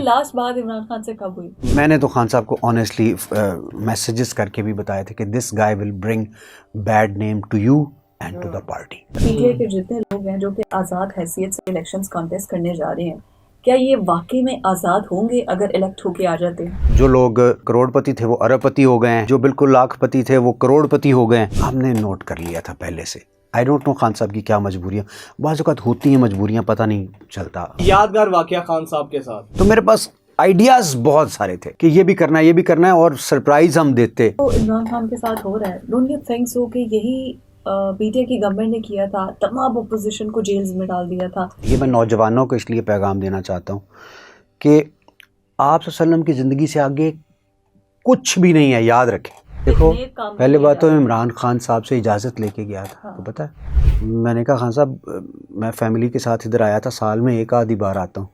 Last बात इमरान खान से कब हुई? मैंने तो खान साहब को ऑनेस्टली मैसेजेस करके भी बताया था कि this guy will bring bad name to you and to the party. PTI के जितने लोग हैं जो कि आज़ाद हैसियत से इलेक्शंस कॉन्टेस्ट करने जा रहे हैं, क्या ये वाकई में आज़ाद होंगे अगर इलेक्ट होके आ जाते हैं? जो लोग करोड़पति थे वो अरबपति हो गए हैं, जो बिल्कुल लाखपति थे वो करोड़पति हो गए हैं। हमने नोट कर लिया था पहले से। आई डोंट नो खान साहब की क्या मजबूरियाँ, बाज़ औक़ात होती हैं मजबूरियाँ, पता नहीं चलता। यादगार वाकया खान साहब के साथ तो मेरे पास आइडियाज़ बहुत सारे थे कि ये भी करना है, ये भी करना है, और सरप्राइज हम देते। तो इमरान खान के साथ हो रहा है, डोंट यू थिंक सो कि यही पीटीआई की गवर्नमेंट ने किया था, तमाम अपोजिशन को जेल्स में डाल दिया था? ये मैं नौजवानों को इसलिए पैगाम देना चाहता हूँ कि आप सल्लम की ज़िंदगी से आगे कुछ भी नहीं है, याद रखें। देखो, पहले बात तो इमरान खान साहब से इजाज़त लेके गया था। हाँ। तो पता है, मैंने कहा खान साहब मैं फैमिली के साथ इधर आया था, साल में एक आधी बार आता हूँ।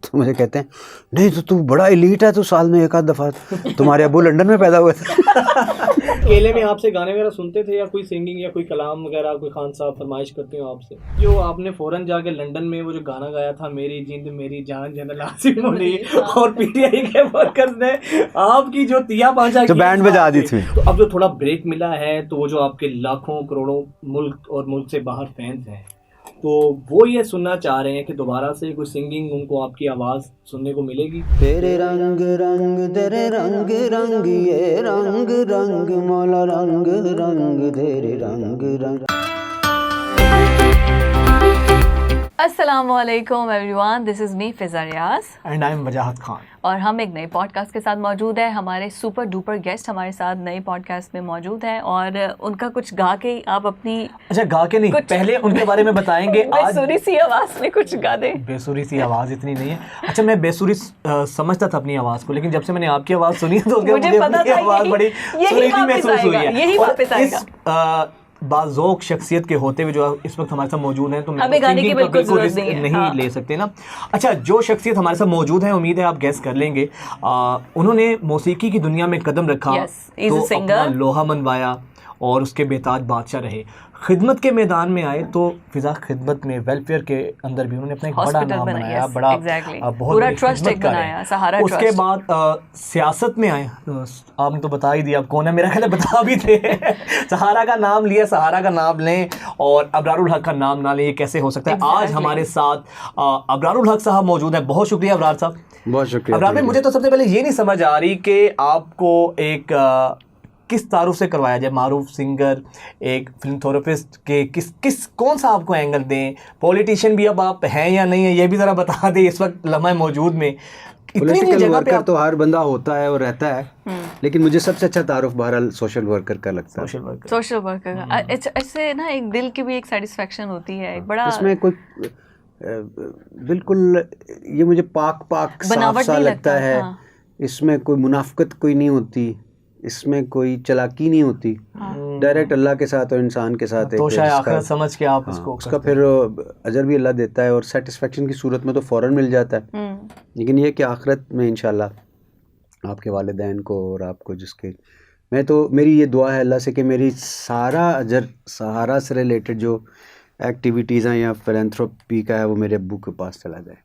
तो मुझे कहते हैं नहीं तो तू बड़ा एलीट है, तू साल में एक आध दफ़ा, तुम्हारे अब्बू लंदन में पैदा हुए थे। अकेले में आपसे गाने वगैरह सुनते थे या कोई सिंगिंग या कोई कलाम वगैरह कोई खान साहब फरमाइश करते हो आपसे? जो आपने फ़ौरन जाके लंदन में वो जो गाना गाया था, मेरी जिंद मेरी जान जनरल आसिफ अली, और पीटीआई के वर्कर्स ने आपकी जो तिया पांचा जो बैंड बजा दी थी। तो अब जो थोड़ा ब्रेक मिला है, तो वो जो आपके लाखों करोड़ों मुल्क और मुल्क से बाहर फैंस हैं, तो वो ये सुनना चाह रहे हैं कि दोबारा से कोई सिंगिंग उनको आपकी आवाज़ सुनने को मिलेगी। तेरे रंग रंग तेरे रंग रंग ये रंग रंग मौला रंग रंग तेरे रंग रंग। अस्सलामुअलैकुम everyone, this is me Fiza Riaz and I am Wajahat Khan, और हम एक नए पॉडकास्ट के साथ मौजूद है। हमारे सुपर डुपर गेस्ट हमारे साथ नए पॉडकास्ट में मौजूद हैं और उनका कुछ गा के आप अपनी, अच्छा गा के नहीं, पहले उनके बारे में बताएंगे। बेसुरी सी आवाज़ में कुछ गा दें। बेसुरी सी आवाज़ इतनी नहीं है। अच्छा, मैं बेसुरी समझता था अपनी आवाज़ को, लेकिन जब से मैंने आपकी आवाज़ सुनी तो मुझे अपनी आवाज़ बड़ी सुरीली महसूस हुई है। यही वापस आएगा। बाज़ौक़ शख्सियत के होते हुए जो इस वक्त हमारे साथ मौजूद हैं, तो हमें गाने की बिल्कुल ज़रूरत नहीं हाँ। ले सकते ना। अच्छा, जो शख्सियत हमारे साथ मौजूद है, उम्मीद है आप गैस कर लेंगे। उन्होंने मौसीकी की दुनिया में कदम रखा, तो अपना लोहा मनवाया और उसके बेताज बादशाह रहे। खिदमत के मैदान में आए तो फिजा खिदमत में वेलफेयर के अंदर भी उन्होंने अपना एक बड़ा नाम बनाया, बड़ा बहुत पूरा ट्रस्ट बनाया, सहारा ट्रस्ट। उसके बाद सियासत में आए, आपने तो बता ही दिया अब कौन है, मेरा ख्याल है बता भी थे। सहारा का नाम लिया, सहारा का नाम लें और अबरारुल हक का नाम ना लें, ये कैसे हो सकता है? आज हमारे साथ अबरारुल हक साहब मौजूद हैं। बहुत शुक्रिया अबरार साहब। बहुत शुक्रिया अबरार भाई। मुझे तो सबसे पहले ये नहीं समझ आ रही कि आपको एक किस तारुफ से करवाया जाए, मारूफ सिंगर, एक फिल्मथेरेपिस्ट के किस कौन सा आपको एंगल दें? पॉलिटिशियन भी अब आप हैं या नहीं है, ये भी ज़रा बता दें इस वक्त लम्हा मौजूद में। पॉलिटिकल वर्कर तो हर बंदा होता है और रहता है, लेकिन मुझे सबसे अच्छा तारुफ बहरहाल सोशल वर्कर का लगता है। सोशल वर्कर का इससे ना एक दिल की भी एक सेटिस्फेक्शन होती है, एक बड़ा, इसमें कोई बिल्कुल ये मुझे पाक साफ सा लगता है। इसमें कोई मुनाफिकत कोई नहीं होती, इसमें कोई चालाकी नहीं होती। डायरेक्ट अल्लाह के साथ और इंसान के साथ तो शायद आखिरत समझ के आप इसको उसका फिर अजर भी अल्लाह देता है और सेटिस्फेक्शन की सूरत में तो फ़ौरन मिल जाता है। लेकिन ये कि आखिरत में इंशाल्लाह आपके वालिदैन को और आपको जिसके, मैं तो मेरी ये दुआ है अल्लाह से कि मेरी सारा अजर सहारा से रिलेटेड जो एक्टिविटीज़ हैं या फिलैंथ्रोपी का है वो मेरे अब्बू के पास चला जाए।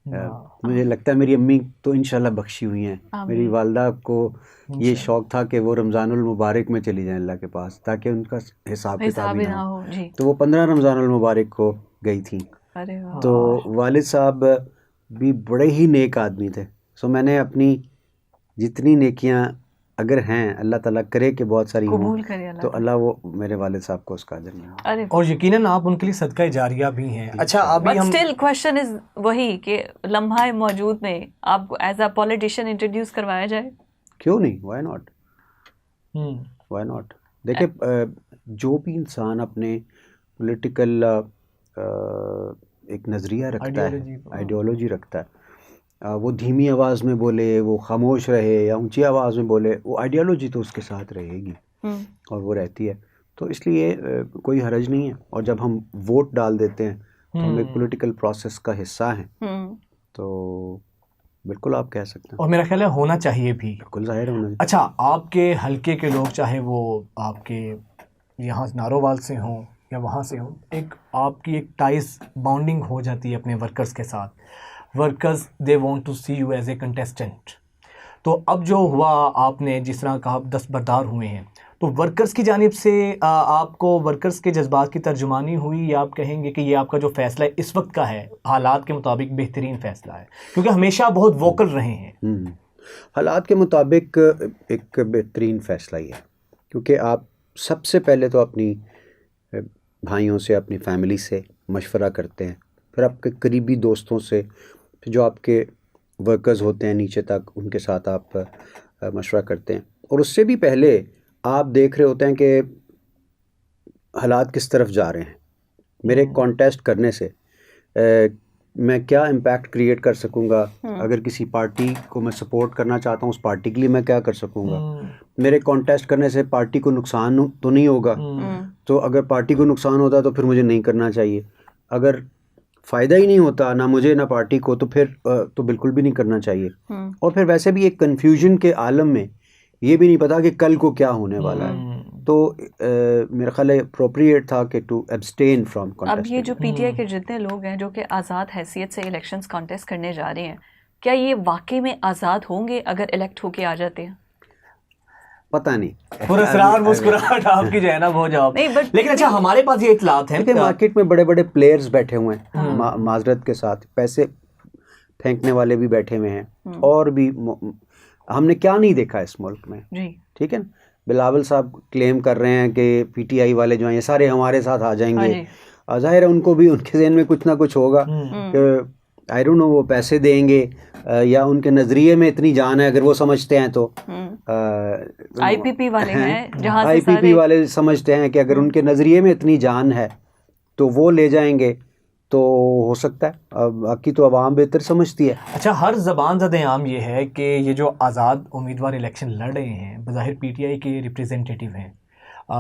मुझे लगता है मेरी अम्मी तो इंशाल्लाह बख्शी हुई हैं। मेरी वालदा को ये शौक़ था कि वो रमज़ानुल मुबारक में चली जाएं अल्लाह के पास, ताकि उनका हिसाब किताब ही ना हो। तो वो 15 रमज़ानुल मुबारक को गई थी। तो वालिद साहब भी बड़े ही नेक आदमी थे। सो मैंने अपनी जितनी नेकियां अगर हैं, अल्लाह ताला करे कि बहुत सारी हों, तो अल्लाह वो मेरे वालिद साहब को उसका अजर नहीं, और यकीनन आप उनके लिए सदका जारिया भी हैं। अच्छा, अभी हम स्टिल क्वेश्चन इज वही कि लम्हा मौजूद में आपको एज अ पॉलिटिशियन इंट्रोड्यूस करवाया जाए, क्यों नहीं? Why not? देखिए, जो भी इंसान अपने पॉलिटिकल एक नज़रिया रखता है, आइडियोलॉजी रखता है, वो धीमी आवाज़ में बोले, वो खामोश रहे या ऊंची आवाज़ में बोले, वो आइडियोलॉजी तो उसके साथ रहेगी और वो रहती है। तो इसलिए कोई हर्ज नहीं है। और जब हम वोट डाल देते हैं तो हम एक पॉलिटिकल प्रोसेस का हिस्सा हैं, तो बिल्कुल आप कह सकते हैं। और मेरा ख्याल है होना चाहिए भी, बिल्कुल ज़ाहिर होना चाहिए। अच्छा, आपके हल्के के लोग, चाहे वो आपके यहाँ नारोवाल से हों या वहाँ से हों, एक आपकी एक टाइस बाउंडिंग हो जाती है अपने वर्कर्स के साथ। Workers they want to see you as a contestant. तो अब जो हुआ, आपने जिस तरह कहा दस्तबरदार हुए हैं, तो वर्कर्स की जानिब से आपको वर्कर्स के जज्बात की तर्जुमानी हुई, या आप कहेंगे कि ये आपका जो फ़ैसला है इस वक्त का है, हालात के मुताबिक बेहतरीन फ़ैसला है, क्योंकि हमेशा बहुत वोकल रहे हैं? हालात के मुताबिक एक बेहतरीन फ़ैसला ही है, क्योंकि आप सबसे पहले तो अपनी भाइयों से, अपनी फैमिली से मशवरा करते हैं, फिर आपके करीबी दोस्तों से, फिर जो आपके वर्कर्स होते हैं नीचे तक, उनके साथ आप मशवरा करते हैं, और उससे भी पहले आप देख रहे होते हैं कि हालात किस तरफ जा रहे हैं। मेरे कॉन्टेस्ट करने से मैं क्या इम्पैक्ट क्रिएट कर सकूंगा, अगर किसी पार्टी को मैं सपोर्ट करना चाहता हूँ, उस पार्टी के लिए मैं क्या कर सकूंगा। मेरे कॉन्टेस्ट करने से पार्टी को नुकसान तो नहीं होगा, तो अगर पार्टी को नुकसान होता तो फिर मुझे नहीं करना चाहिए। अगर फ़ायदा ही नहीं होता ना मुझे ना पार्टी को, तो फिर तो बिल्कुल भी नहीं करना चाहिए। और फिर वैसे भी एक कन्फ्यूजन के आलम में ये भी नहीं पता कि कल को क्या होने वाला है, तो मेरा ख्याल है अप्रोप्रिएट था कि टू एब्सटेन फ्रॉम कॉन्टेस्टिंग। अब ये जो पीटीआई के जितने लोग हैं जो कि आज़ाद हैसियत से इलेक्शंस कॉन्टेस्ट करने जा रहे हैं, क्या ये वाकई में आज़ाद होंगे अगर इलेक्ट होके आ जाते हैं? पता नहीं, पुरस्कार मुस्कुराहट आपकी जो है ना वो जवाब नहीं, लेकिन अच्छा हमारे पास ये इत्तलात हैं कि मार्केट में बड़े बड़े प्लेयर्स बैठे हुए हैं, माजरत के साथ पैसे फेंकने वाले भी बैठे हुए हैं, और भी हमने क्या नहीं देखा इस मुल्क में जी, ठीक है ना। बिलावल साहब क्लेम कर रहे हैं कि पीटीआई वाले जो हैं ये सारे हमारे साथ आ जाएंगे, ज़ाहिर है उनको भी उनके ज़हन में कुछ ना कुछ होगा कि आई डोंट नो वो पैसे देंगे या उनके नज़रिए में इतनी जान है, अगर वो समझते हैं तो आईपीपी वाले हैं, जहां से आईपीपी वाले समझते हैं कि अगर उनके नज़रिए में इतनी जान है तो वो ले जाएंगे, तो हो सकता है। अब बाकी तो अवाम बेहतर समझती है। अच्छा, हर ज़बान ज़द-ए-आम ये है कि ये जो आज़ाद उम्मीदवार इलेक्शन लड़ रहे हैं बज़ाहिर पीटीआई के रिप्रेजेंटेटिव हैं,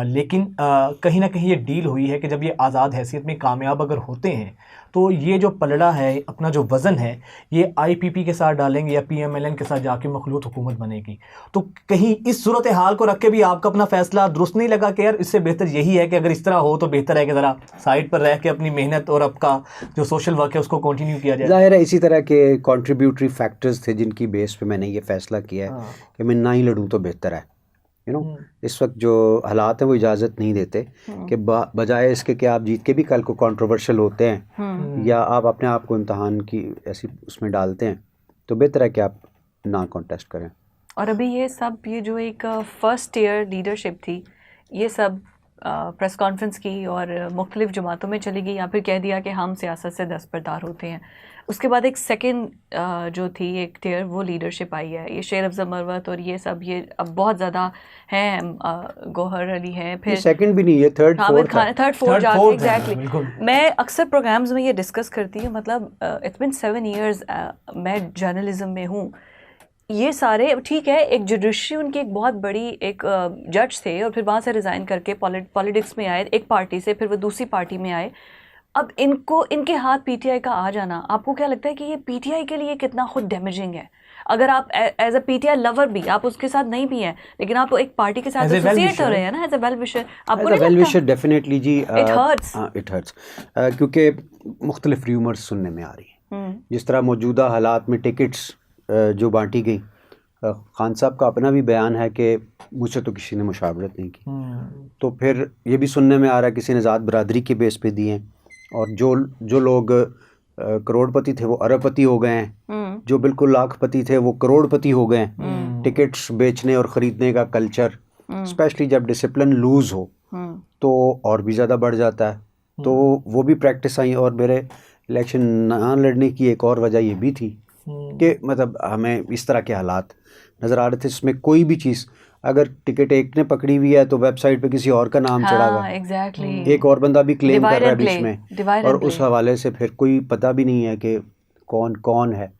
लेकिन कहीं ना कहीं ये डील हुई है कि जब ये आज़ाद हैसियत में कामयाब अगर होते हैं तो ये जो पलड़ा है, अपना जो वज़न है, ये आईपीपी के साथ डालेंगे या पीएमएलएन के साथ जाके मखलूत हुकूमत बनेगी। तो कहीं इस सूरत हाल को रख के भी आपका अपना फ़ैसला दुरुस्त नहीं लगा कि यार इससे बेहतर यही है कि अगर इस तरह हो तो बेहतर है कि ज़रा साइड पर रह के अपनी मेहनत और आपका जो सोशल वर्क है उसको कंटिन्यू किया जाए? ज़ाहिर है इसी तरह के कॉन्ट्रीब्यूटरी फैक्टर्स थे जिनकी बेस पे मैंने ये फ़ैसला किया है कि मैं ना ही लड़ूँ तो बेहतर है। यू नो, इस वक्त जो हालात हैं वो इजाज़त नहीं देते कि बजाय इसके कि आप जीत के भी कल को कंट्रोवर्शियल होते हैं या आप अपने आप को इम्तहान की ऐसी उसमें डालते हैं, तो बेहतर है कि आप ना कॉन्टेस्ट करें। और अभी ये सब, ये जो एक फर्स्ट ईयर लीडरशिप थी, ये सब प्रेस कॉन्फ्रेंस की और मुख्तलिफ जमातों में चली गई, या फिर कह दिया कि हम सियासत से दस्तबरदार होते हैं। उसके बाद एक सेकंड जो थी एक टियर वो लीडरशिप आई है, ये शेर अफजल मरवत और ये सब, ये अब बहुत ज़्यादा हैं, गौहर अली हैं, फिर सेकंड भी नहीं, ये थर्ड फोर्थ जाके एग्जैक्टली। मैं अक्सर प्रोग्राम्स में ये डिस्कस करती हूँ, मतलब इट्स बिन 7 years मैं जर्नलिज्म में हूँ। ये सारे ठीक है, एक जुडिशरी उनकी एक बहुत बड़ी एक जज थे और फिर वहाँ से रिज़ाइन करके पॉलिटिक्स में आए, एक पार्टी से, फिर वो दूसरी पार्टी में आए। अब इनको, इनके हाथ पीटीआई का आ जाना, आपको क्या लगता है कि ये पीटीआई के लिए कितना खुद डैमेजिंग है? अगर आप एज अ पीटीआई लवर भी, आप उसके साथ नहीं भी हैं, लेकिन आप एक पार्टी के साथ एसोसिएट हो रहे हैं ना, एज अ वेल विशर, आपको नहीं लगता? वेल विशर डेफिनेटली जी, इट हर्ट्स क्योंकि मुख्तलिफ र्यूमर्स सुनने में आ रही हैं। जिस तरह मौजूदा हालात में टिकट्स जो बांटी गई, खान साहब का अपना भी बयान है कि मुझसे तो किसी ने मुशावरत नहीं की, तो फिर ये भी सुनने में आ रहा है किसी ने ज़ात बरादरी के बेस पे दिए हैं, और जो लोग करोड़पति थे वो अरबपति हो गए हैं, जो बिल्कुल लाखपति थे वो करोड़पति हो गए हैं। टिकट्स बेचने और ख़रीदने का कल्चर, स्पेशली जब डिसिप्लिन लूज़ हो तो और भी ज़्यादा बढ़ जाता है, तो वो भी प्रैक्टिस आई। और मेरे इलेक्शन ना लड़ने की एक और वजह ये भी थी कि मतलब हमें इस तरह के हालात नज़र आ रहे थे, इसमें कोई भी चीज़, अगर टिकट एक ने पकड़ी हुई है तो वेबसाइट पे किसी और का नाम चढ़ा हुआ है, एक और बंदा भी क्लेम कर रहा है बीच में, और उस हवाले से फिर कोई पता भी नहीं है कि कौन कौन है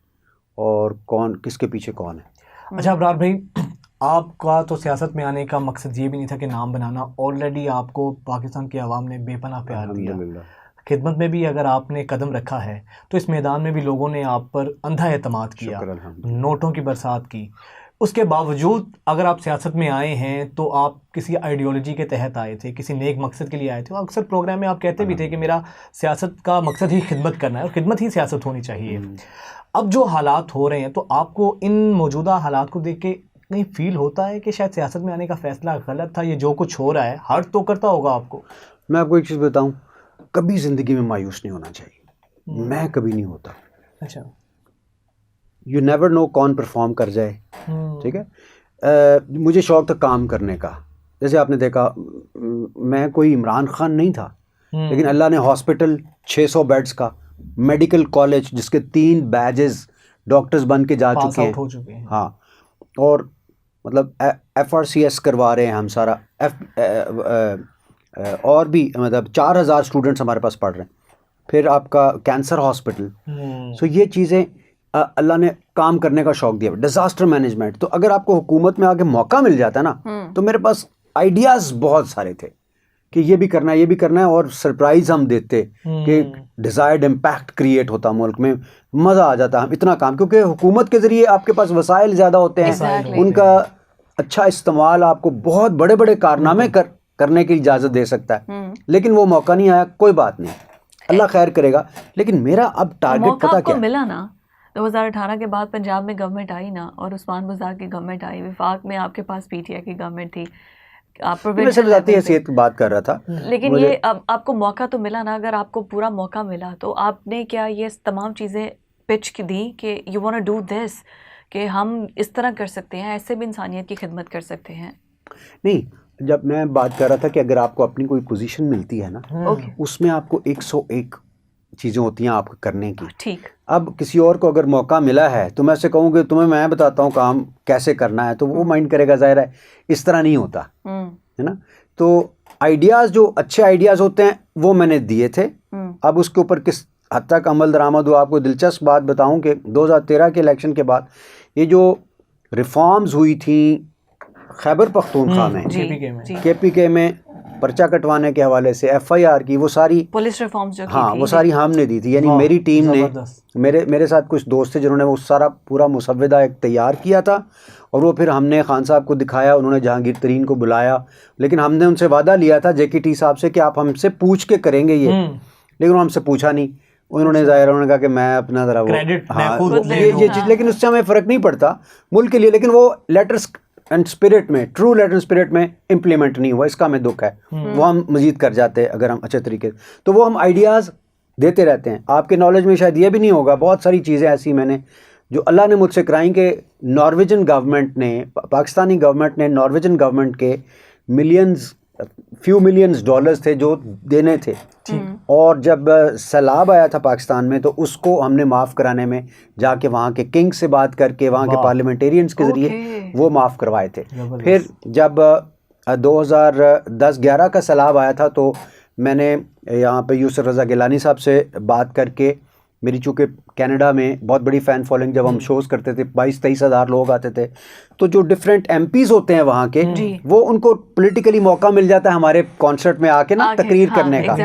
और कौन किसके पीछे कौन है। अच्छा अबरार भाई, आपका तो सियासत में आने का मकसद ये भी नहीं था कि नाम बनाना, ऑलरेडी आपको पाकिस्तान की आवाम ने बेपनाह प्यार दिया, खिदमत में भी अगर आपने कदम रखा है तो इस मैदान में भी लोगों ने आप पर अंधा एतमाद किया, नोटों की बरसात की। उसके बावजूद अगर आप सियासत में आए हैं तो आप किसी आइडियोलॉजी के तहत आए थे, किसी नेक मकसद के लिए आए थे। अक्सर प्रोग्राम में आप कहते भी थे कि मेरा सियासत का मकसद ही खिदमत करना है और खिदमत ही सियासत होनी चाहिए। अब जो हालात हो रहे हैं, तो आपको इन मौजूदा हालात को देख के कहीं फील होता है कि शायद सियासत में आने का फ़ैसला गलत था? ये जो कुछ हो रहा है हर्ट तो करता होगा आपको। मैं आपको एक चीज़ बताऊँ, कभी ज़िंदगी में मायूस नहीं होना चाहिए। मैं कभी नहीं होता। अच्छा। यू नेवर नो कौन परफॉर्म कर जाए, ठीक है। मुझे शौक था काम करने का। जैसे आपने देखा, मैं कोई इमरान खान नहीं था, लेकिन अल्लाह ने हॉस्पिटल 600 बेड्स का, मेडिकल कॉलेज जिसके 3 बैजेस डॉक्टर्स बन के जा चुके हैं, हाँ, और मतलब FRCS करवा रहे हैं हम सारा, और भी मतलब 4000 स्टूडेंट्स हमारे पास पढ़ रहे हैं। फिर आपका कैंसर हॉस्पिटल। सो ये चीज़ें अल्लाह ने काम करने का शौक दिया। डिज़ास्टर मैनेजमेंट, तो अगर आपको हुकूमत में आगे मौका मिल जाता है ना, तो मेरे पास आइडियाज़ बहुत सारे थे कि ये भी करना है, ये भी करना है, और सरप्राइज़ हम देते कि डिज़ायर्ड इम्पैक्ट क्रिएट होता मुल्क में, मज़ा आ जाता। हम इतना काम, क्योंकि हुकूमत के ज़रिए आपके पास वसाइल ज़्यादा होते हैं, उनका अच्छा इस्तेमाल आपको बहुत बड़े बड़े कारनामे करने की इजाज़त दे सकता है। लेकिन वो मौका नहीं आया, कोई बात नहीं, अल्लाह खैर करेगा। लेकिन मेरा अब टारगेट पता क्या मिला ना, 2018 के बाद पंजाब में गवर्नमेंट आई ना, और उस्मान बुज़दार की गवर्नमेंट आई, विफाक में आपके पास PTI की गवर्नमेंट थी। आप हैसियत की बात कर रहा था, लेकिन ये अब आपको मौका तो मिला ना। अगर आपको पूरा मौका मिला तो आपने क्या ये तमाम चीज़ें पिच की दी कि you want to do this, कि हम इस तरह कर सकते हैं, ऐसे भी इंसानियत की खिदमत कर सकते हैं? नहीं, जब मैं बात कर रहा था कि अगर आपको अपनी कोई पोजीशन मिलती है ना, उसमें आपको 101 चीज़ें होती हैं आपको करने की। ठीक। अब किसी और को अगर मौका मिला है तो मैं ऐसे कहूँ कि तुम्हें मैं बताता हूँ काम कैसे करना है, तो वो माइंड करेगा। ज़ाहिर है इस तरह नहीं होता है ना। तो आइडियाज़, जो अच्छे आइडियाज़ होते हैं वो मैंने दिए थे। अब उसके ऊपर किस हद तक अमल दरामद हुआ, आपको दिलचस्प बात बताऊँ कि 2013 के इलेक्शन के बाद ये जो रिफॉर्म्स हुई थी खैबर पख्तूनख्वा में, KPK में पर्चा कटवाने के हवाले से FIR की, वो सारी पुलिस रिफॉर्म्स जो हाँ, वो सारी हमने दी थी। यानी मेरी टीम ने, मेरे साथ कुछ दोस्त थे जिन्होंने वो सारा पूरा मुसव्वदा एक तैयार किया था, और वो फिर हमने खान साहब को दिखाया, उन्होंने जहांगीर तरीन को बुलाया। लेकिन हमने उनसे वादा लिया था JKT साहब से कि आप हमसे पूछ के करेंगे ये, लेकिन हमसे पूछा नहीं। उन्होंने ज़ाहिर उन्होंने कहा कि मैं अपना ज़रा वो ये चीज़, लेकिन उससे हमें फ़र्क नहीं पड़ता मुल्क के लिए, लेकिन वो लेटर्स एंड स्पिरिट में, ट्रू लेटर स्पिरिट में इम्प्लीमेंट नहीं हुआ, इसका हमें दुख है। वो हम मजीद कर जाते अगर हम अच्छे तरीके से, तो वो हम आइडियाज़ देते रहते हैं। आपके नॉलेज में शायद ये भी नहीं होगा, बहुत सारी चीज़ें ऐसी मैंने जो अल्लाह ने मुझसे कराई कि नॉर्वेजन गवर्नमेंट ने, पाकिस्तानी गवर्नमेंट ने नॉर्वेजन गवर्नमेंट के फ्यू मिलियंस डॉलर्स थे जो देने थे, और जब सैलाब आया था पाकिस्तान में तो उसको हमने माफ़ कराने में जाके वहाँ के किंग से बात करके, वहाँ के पार्लियामेंटेरियंस के ज़रिए वो माफ़ करवाए थे। फिर जब 2010-11 का सैलाब आया था तो मैंने यहाँ पे यूसुफ रज़ा गिलानी साहब से बात करके, मेरी चूँकि कनाडा में बहुत बड़ी फ़ैन फॉलोइंग, जब हम शोज़ करते थे 22-23 हज़ार लोग आते थे, तो जो डिफरेंट MPs होते हैं वहाँ के, वो उनको पॉलिटिकली मौका मिल जाता है हमारे कॉन्सर्ट में आके ना तकरीर करने का,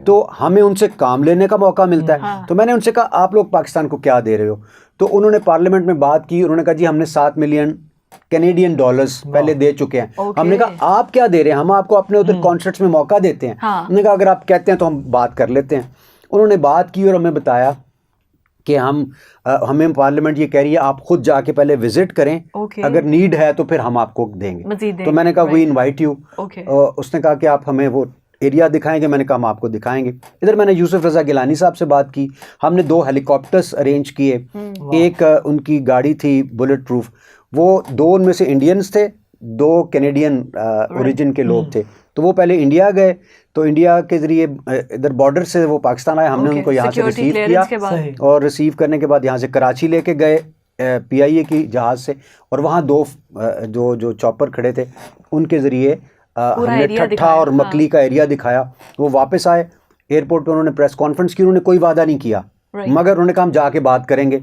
तो हमें उनसे काम लेने का मौका मिलता है। तो मैंने उनसे कहा आप लोग पाकिस्तान को क्या दे रहे हो, तो उन्होंने पार्लियामेंट में बात की, उन्होंने कहा जी हमने $7 मिलियन कैनेडियन डॉलर्स पहले दे चुके हैं। हमने कहा आप क्या दे रहे हैं, हम आपको अपने उधर कॉन्सर्ट्स में मौका देते हैं। उन्होंने कहा अगर आप कहते हैं तो हम बात कर लेते हैं। उन्होंने बात की और हमें बताया कि हमें पार्लियामेंट ये कह रही है आप खुद जाके पहले विजिट करें, अगर नीड है तो फिर हम आपको देंगे। तो मैंने कहा वी इनवाइट यू। उसने कहा कि आप हमें वो एरिया दिखाएंगे, मैंने कहा हम आपको दिखाएंगे। इधर मैंने यूसुफ रज़ा गिलानी साहब से बात की, हमने 2 हेलीकॉप्टर्स अरेंज किए, एक उनकी गाड़ी थी बुलेट प्रूफ, वो 2 उनमें से इंडियंस थे, 2 कैनेडियन ओरिजिन के लोग थे। तो वो पहले इंडिया गए, तो इंडिया के ज़रिए इधर बॉर्डर से वो पाकिस्तान आए, हमने उनको यहाँ से रिसीव किया, और रिसीव करने के बाद यहाँ से कराची लेके गए PIA की जहाज़ से, और वहाँ 2 जो चॉपर खड़े थे उनके ज़रिए हमने ठट्ठा और मकली का एरिया दिखाया। वो वापस आए, एयरपोर्ट पर उन्होंने प्रेस कॉन्फ्रेंस की, उन्होंने कोई वादा नहीं किया, मगर उन्होंने कहा हम जाके बात करेंगे,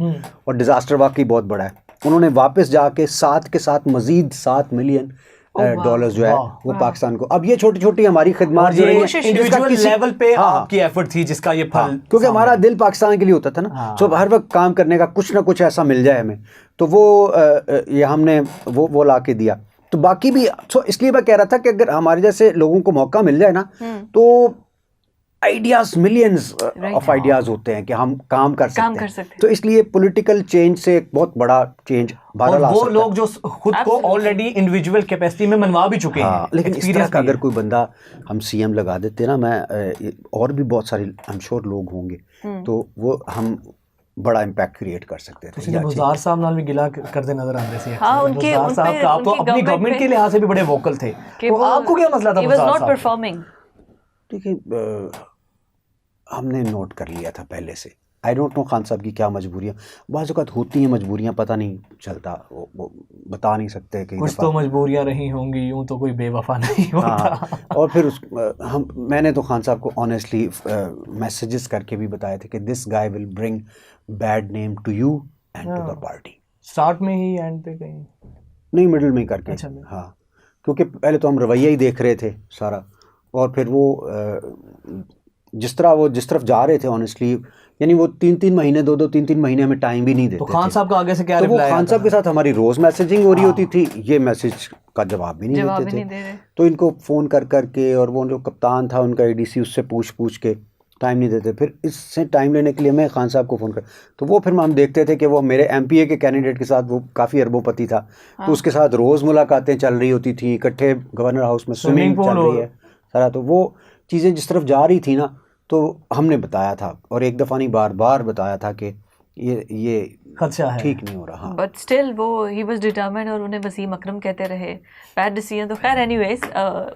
और डिज़ास्टर वाकई बहुत बड़ा है। उन्होंने वापस जाके साथ के साथ मज़ीद $7 मिलियन डॉलर्स जो है वो पाकिस्तान को। अब ये छोटी छोटी हमारी खिदमत जो इंडिविजुअल लेवल पे आपकी एफर्ट थी जिसका ये फल, क्योंकि हमारा दिल पाकिस्तान के लिए होता था ना, तो हर वक्त काम करने का कुछ ना कुछ ऐसा मिल जाए हमें, तो वो ये हमने वो ला के दिया। तो बाकी भी इसलिए मैं कह रहा था कि अगर हमारे जैसे लोगों को मौका मिल जाए ना तो आइडियाज, मिलियंस ऑफ आइडियाज होते हैं कि हम काम कर सकते हैं। तो इसलिए पॉलिटिकल चेंज से एक बहुत बड़ा चेंज और वो लोग जो खुद को ऑलरेडी इंडिविजुअल कैपेसिटी में मनवा भी चुके हैं। लेकिन इस तरह का अगर कोई बंदा हम सीएम लगा देते ना, मैं और भी बहुत सारे आई एम श्योर लोग होंगे, तो वो हम बड़ा इम्पैक्ट क्रिएट कर सकते थे। ਤੁਸੀਂ ਗੁਜ਼ਾਰ ਸਾਹਿਬ ਨਾਲ ਵੀ गिला करते नजर आते थे। हाँ, उनके साहब का आप तो अपनी गवर्नमेंट के लिहाज से भी बड़े वोकल थे, तो आपको क्या मसला था? गुजार साहब देखिए, हमने नोट कर लिया था पहले से। आई डोंट नो खान साहब की क्या मजबूरियाँ, बाज़ औक़ात होती हैं मजबूरियाँ, पता नहीं चलता, वो बता नहीं सकते कि कुछ तो मजबूरियाँ रही होंगी, यूँ तो कोई बेवफा नहीं होता। और फिर मैंने तो खान साहब को ऑनेस्टली मैसेजेस करके भी बताए थे कि this guy will bring bad name to you and to the party. Start में ही, एंड पे कहीं नहीं, मिडिल में करके। अच्छा, हाँ, क्योंकि पहले तो हम रवैया ही देख रहे थे सारा, और फिर वो जिस तरफ जा रहे थे ऑनेस्टली, यानी वो 3-3 महीने 2-2 3-3 महीने हमें टाइम भी नहीं देते। तो खान साहब का आगे से क्या रिप्लाई? तो वो खान साहब के साथ हमारी रोज मैसेजिंग हो रही होती थी, ये मैसेज का जवाब भी नहीं देते थे। तो इनको फ़ोन कर करके, और वो जो कप्तान था उनका ADC, उससे पूछ के टाइम नहीं देते। फिर इससे टाइम लेने के लिए मैं खान साहब को फ़ोन कर, तो वो फिर हम देखते थे कि वो मेरे MPA के कैंडिडेट के साथ, वो काफ़ी अरबोपति था, तो उसके साथ रोज़ मुलाकातें चल रही होती थी, इकट्ठे गवर्नर हाउस में स्विमिंग चल रही है सारा। तो वो चीज़ें जिस तरफ जा रही थी ना, तो हमने बताया था, और एक दफ़ा नहीं बार बताया था कि ये खदशा है, ठीक नहीं हो रहा। बट स्टिल वो ही वाज डिटरमाइंड, और उन्हें वसीम अकरम कहते रहे, बैड डिसीजन। तो खैर एनीवेज,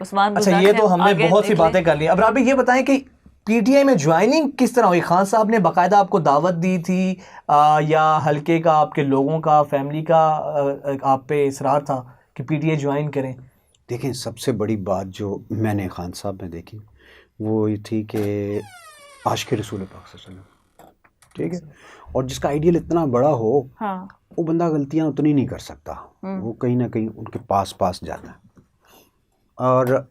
उस्मान, अच्छा, ये तो हमने बहुत सी बातें कर ली। अब राबी ये बताएं कि PTI में ज्वाइनिंग किस तरह हुई? खान साहब ने बाकायदा आपको दावत दी थी या हल्के का, आपके लोगों का, फैमिली का आप पे इसरार था कि PTI ज्वाइन करें? देखें, सबसे बड़ी बात जो मैंने खान साहब में देखी वो ये थी कि आशिक़ रसूल पाक सल्लल्लाहु अलैहि वसल्लम, ठीक है, और जिसका आइडियल इतना बड़ा हो, हाँ, वो बंदा गलतियाँ उतनी नहीं कर सकता, वो कहीं ना कहीं उनके पास जाता है। और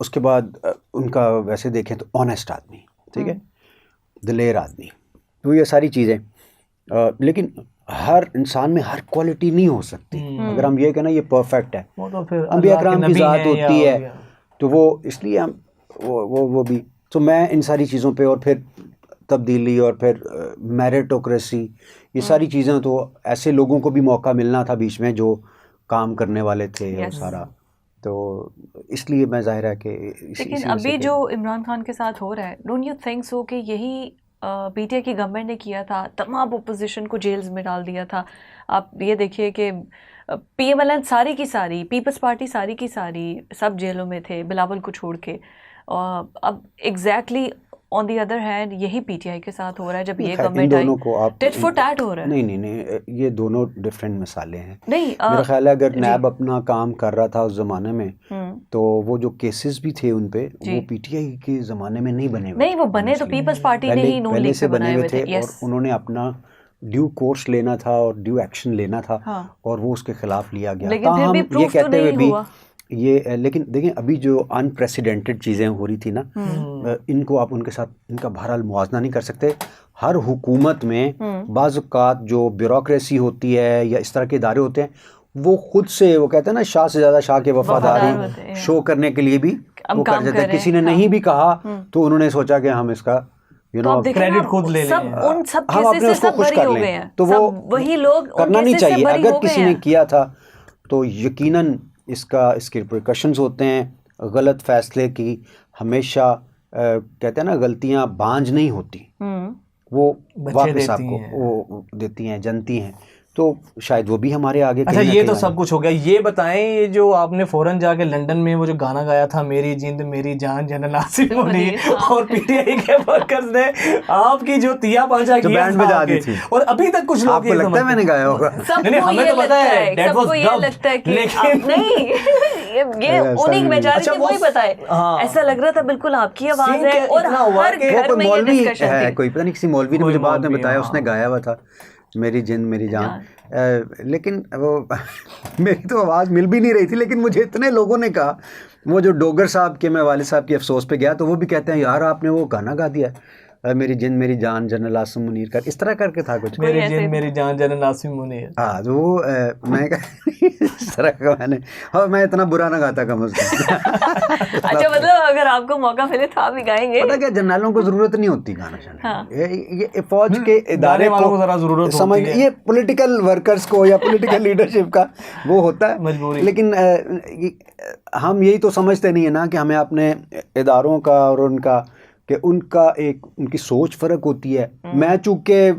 उसके बाद उनका वैसे देखें तो ऑनेस्ट आदमी, ठीक है, दिलेर आदमी, तो ये सारी चीज़ें। लेकिन हर इंसान में हर क्वालिटी नहीं हो सकती। अगर हम ये कहना ये परफेक्ट है, वो तो फिर अंबिया कराम की ज़ात होती है, तो वो इसलिए हम वो भी। तो मैं इन सारी चीज़ों पे, और फिर तब्दीली, और फिर मेरिटोक्रेसी, ये सारी चीज़ें, तो ऐसे लोगों को भी मौका मिलना था बीच में जो काम करने वाले थे, और सारा, तो इसलिए मैं ज़ाहिर है कि लेकिन अभी जो इमरान खान के साथ हो रहा है, डोंट यू थिंक सो कि यही PTI की गवर्नमेंट ने किया था? तमाम अपोजिशन को जेल्स में डाल दिया था। आप ये देखिए कि PMLN सारी की सारी, पीपल्स पार्टी सारी की सारी, सब जेलों में थे बिलावल को छोड़ के। अब exactly on the other hand यही PTI के साथ हो रहा है। जब ये government I, tit for tat हो रहा है। नहीं, ये दोनों डिफरेंट मिसालें हैं। नहीं, मेरा ख्याल है अगर नैब अपना काम कर रहा था उस ज़माने में, तो वो जो केसेस भी थे उन पे, वो PTI के ज़माने में नहीं बने हुए। नहीं, वो बने तो पीपल्स पार्टी ने ही, नून लीग से बनाए हुए थे, और उन्होंने अपना ड्यू कोर्स लेना था और ड्यू एक्शन लेना था, और वो उसके खिलाफ लिया गया। लेकिन फिर भी प्रूफ तो नहीं हुआ ये। लेकिन देखें, अभी जो अनप्रेसिडेंटेड चीज़ें हो रही थी ना, इनको आप उनके साथ इनका बहरहाल मुआवजा नहीं कर सकते। हर हुकूमत में बाज़ औक़ात जो ब्यूरोक्रेसी होती है या इस तरह के इदारे होते हैं, वो खुद से, वो कहते हैं ना, शाह से ज़्यादा शाह के वफादारी शो करने के लिए भी वो कर जाते हैं। किसी ने नहीं भी कहा तो उन्होंने सोचा कि हम इसका क्रेडिट खुद ले लें, उन सब केसेस से सब बरी हो गए हैं। तो वो वही लोग करना नहीं चाहिए। अगर किसी ने किया था तो यकीनन इसके रिपरकशंस होते हैं। गलत फैसले की हमेशा कहते हैं ना, गलतियां बांझ नहीं होती, वो वापस आपको वो देती हैं, जनती हैं। तो शायद वो भी हमारे आगे। अच्छा, ये तो सब कुछ हो गया। ये बताएं, ये जो आपने फौरन जाके लंदन में वो जो गाना गाया था, मेरी जिंद मेरी जान जनरल आसिफ मुनीर, और PTI के वर्कर्स ने आपकी जो तिया पांचा की बैंड बजा दी थी, और अभी तक कुछ लोग आपको लगता है मैंने गाया होगा? नहीं, हमें तो पता है, दैट वाज डब, लेकिन नहीं, ये उन्हीं की बेचारी को ही पता है। ऐसा लग रहा था बिल्कुल आपकी आवाज है, और हर घर में ये डिस्कशन थी। कोई पता नहीं किसी मौलवी ने मुझे बाद में बताया, उसने गाया हुआ था। मेरी जिंद मेरी जान। लेकिन वो मेरी तो आवाज़ मिल भी नहीं रही थी, लेकिन मुझे इतने लोगों ने कहा, वो जो डोगर साहब के, मैं वालिद साहब के अफसोस पे गया तो वो भी कहते हैं यार आपने वो गाना गा दिया, मेरी जिंद मेरी जान जनरल आसिम मुनीर का, इस तरह करके था कुछ, मेरी जिंद मेरी जान जनरल आसिम मुनीर। हाँ तो वो मैं इस तरह का मैंने, और मैं इतना बुरा ना गाता कम से कम। अच्छा, मतलब अगर आपको मौका मिले तो आप भी गाएंगे? पता क्या, जनरलों को जरूरत नहीं होती गाना शाना। हाँ। ये फौज के इदारे वालों को जरा जरूरत समझ, ये पॉलिटिकल वर्कर्स को या पॉलिटिकल लीडरशिप का वो होता है मजबूरी। लेकिन हम यही तो समझते नहीं है ना कि हमें अपने इदारों का और उनका एक उनकी सोच फ़र्क होती है। मैं चूँकि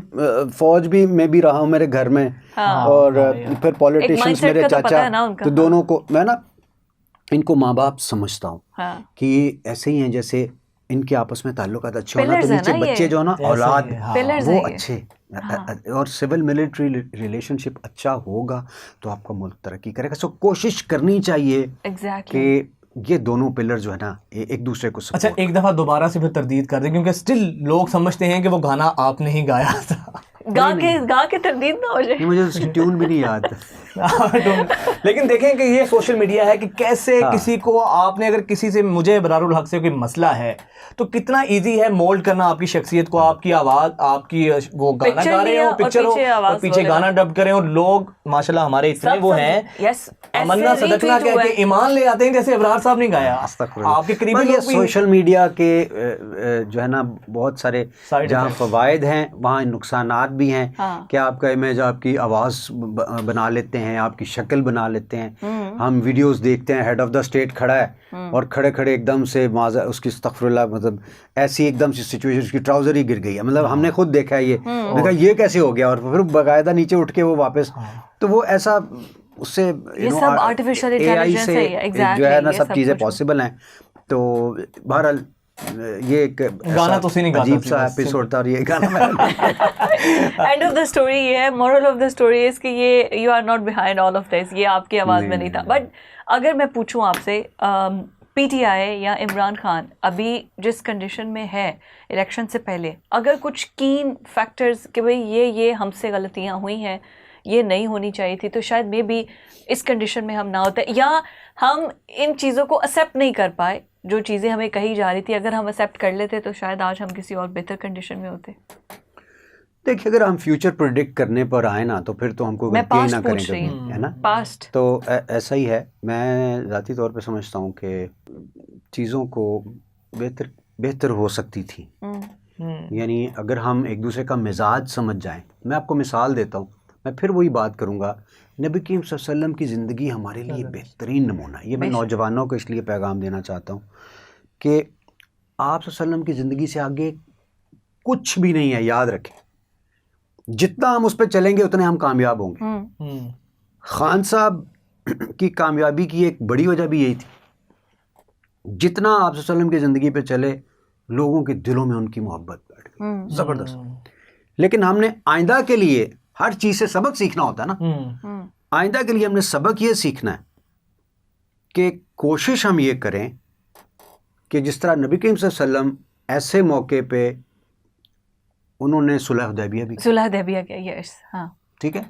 फ़ौज भी मैं भी रहा हूँ मेरे घर में, और फिर पॉलिटिशियंस मेरे चाचा, तो दोनों को मैं ना इनको माँ बाप समझता हूँ कि ऐसे ही हैं जैसे इनके आपस में ताल्लुकात अच्छे होना, तो नीचे बच्चे जो ना औलाद वो अच्छे, और सिविल मिलिट्री रिलेशनशिप अच्छा होगा तो आपका मुल्क तरक्की करेगा। सो कोशिश करनी चाहिए कि ये दोनों पिलर जो है ना एक दूसरे को अच्छा, एक दफ़ा दोबारा से फिर तरदीद कर दें, क्योंकि स्टिल लोग समझते हैं कि वो गाना आपने ही गाया था। गा के तरदीद ना हो जाए। मुझे उसकी ट्यून भी नहीं याद। लेकिन देखें कि ये सोशल मीडिया है कि कैसे किसी को आपने, अगर किसी से, मुझे बरारुल हक से कोई मसला है तो कितना इजी है मोल्ड करना आपकी शख्सियत को, आपकी आवाज़, आपकी वो गाना गा रहे हो, पिक्चर हो और पीछे गाना डब करें, और लोग माशाल्लाह हमारे इतने वो हैं, अमन्ना सदकना कह के ईमान ले आते हैं जैसे अबरार साहब ने गाया। आपके करीबी लोग भी सोशल मीडिया के जो है ना बहुत सारे जहाँ फ़वाइद हैं वहाँ नुकसानात भी हैं। कि आपका इमेज, आपकी आवाज़ बना लेते हैं, आपकी शक्ल बना लेते हैं। हम वीडियोस देखते हैं, हेड ऑफ द स्टेट खड़ा है और खड़े खड़े एकदम से माज़ा उसकी अस्तगफिरुल्लाह, मतलब ऐसी एकदम से सिचुएशन, उसकी ट्राउज़र ही गिर गई है, मतलब हमने खुद देखा है ये, देखा ये कैसे हो गया, और फिर बाकायदा नीचे उठ के वो वापस, तो वो ऐसा उससे ये सब आर्टिफिशियल इंटेलिजेंस है, जो है ना सब चीज़ें पॉसिबल हैं। तो बहरहाल ये एक गाना तो नहीं गाता, अजीब सा एपिसोड था, और ये गाना एंड ऑफ द स्टोरी ये है, moral of the story is कि ये you are not behind all of this, ये आपकी आवाज़ में नहीं था। बट अगर मैं पूछूं आपसे, पीटीआई या इमरान खान अभी जिस कंडीशन में है इलेक्शन से पहले, अगर कुछ कीन फैक्टर्स कि भाई ये हमसे गलतियां हुई हैं, ये नहीं होनी चाहिए थी, तो शायद मे बी इस कंडीशन में हम ना होते, या हम इन चीज़ों को एक्सेप्ट नहीं कर पाए, जो चीज़ें हमें कही जा रही थी, अगर हम एक्सेप्ट कर लेते तो शायद आज हम किसी और बेहतर कंडीशन में होते। देखिए, अगर हम फ्यूचर प्रेडिक्ट करने पर आए ना तो फिर तो हमको गलती ना करें कभी, है ना, पास्ट तो ऐसा ही है। मैं ज़ाती तौर पे समझता हूँ कि चीज़ों को बेहतर हो सकती थी। यानी अगर हम एक दूसरे का मिजाज समझ जाएं। मैं आपको मिसाल देता हूँ, मैं फिर वही बात करूँगा, नबी करीम सल्लल्लाहु अलैहि वसल्लम की ज़िंदगी हमारे लिए बेहतरीन नमूना है। ये मैं नौजवानों को इसलिए पैगाम देना चाहता हूँ कि आप सल्लल्लाहु अलैहि वसल्लम की ज़िंदगी से आगे कुछ भी नहीं है, याद रखें। जितना हम उस पर चलेंगे उतने हम कामयाब होंगे। खान साहब की कामयाबी की एक बड़ी वजह भी यही थी, जितना आप सल्लल्लाहु अलैहि वसल्लम की ज़िंदगी पे चले, लोगों के दिलों में उनकी मोहब्बत बैठ गई, ज़बरदस्त। लेकिन हमने आइंदा के लिए हर चीज़ से सबक सीखना होता है ना। आइंदा के लिए हमने सबक ये सीखना है कि कोशिश हम ये करें कि जिस तरह नबी करीम सल्लल्लाहु अलैहि वसल्लम ऐसे मौके पे उन्होंने सुलह हुदैबिया किया, यस, हाँ, ठीक है।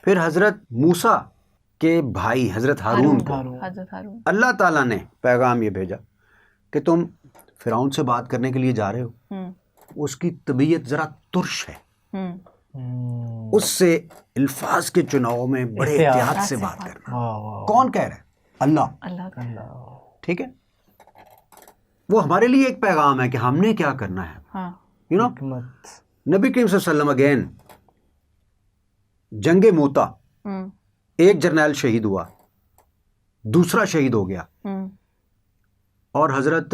फिर हज़रत मूसा के भाई हज़रत हारून को अल्लाह ताला ने पैगाम ये भेजा कि तुम फ़िरौन से बात करने के लिए जा रहे हो, उसकी तबीयत ज़रा तुर्श है, उससे अल्फाज के चुनाव में बड़े एहतियात से बात करना। कौन कह रहा है? अल्लाह। ठीक है, वो हमारे लिए एक पैगाम है कि हमने क्या करना है। यू नो, नबी करीम सल्लल्लाहु अलैहि वसल्लम अगेन जंगे मोता, एक जर्नैल शहीद हुआ, दूसरा शहीद हो गया, और हजरत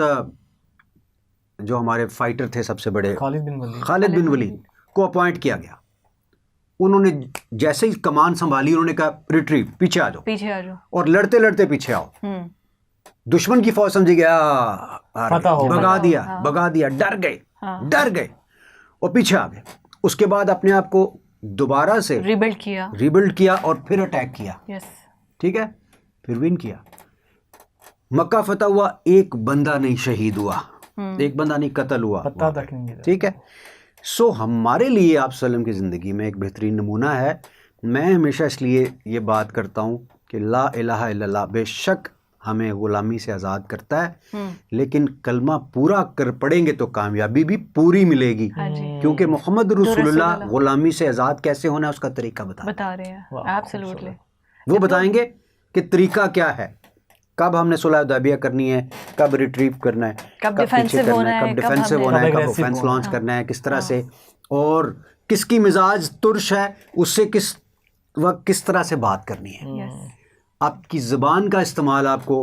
जो हमारे फाइटर थे सबसे बड़े खालिद बिन वलीद को अपॉइंट किया गया। उन्होंने जैसे ही कमान संभाली, उन्होंने कहा रिट्रीव, पीछे आ जाओ, और लड़ते लड़ते पीछे आओ। दुश्मन की फौज समझ गया, भगा दिया, डर गए और पीछे आ गए। उसके बाद अपने आप को दोबारा से रिबिल्ड किया और फिर अटैक किया। ठीक है, फिर विन किया। मक्का फतह हुआ, एक बंदा नहीं शहीद हुआ, एक बंदा नहीं कत्ल हुआ, ठीक है। सो हमारे लिए आप सल्लम की ज़िंदगी में एक बेहतरीन नमूना है। मैं हमेशा इसलिए ये बात करता हूँ कि ला इलाहा इल्लल्लाह बेशक हमें ग़ुलामी से आज़ाद करता है, लेकिन कलमा पूरा कर पड़ेंगे तो कामयाबी भी पूरी मिलेगी। क्योंकि मोहम्मद रसूलुल्लाह ग़ुलामी से आज़ाद कैसे होना है उसका तरीका बता रहे हैं। एब्सोल्युटली वो बताएंगे कि तरीका क्या है, कब हमने सुलह हुदैबिया करनी है, कब रिट्रीव करना है, कब डिफेंसिव होना है, कब डिफेंसिव होना है, कब ऑफेंस लॉन्च करना है, किस तरह से, और किसकी मिजाज तुर्श है उससे किस वक्त किस तरह से बात करनी है। आपकी ज़बान का इस्तेमाल आपको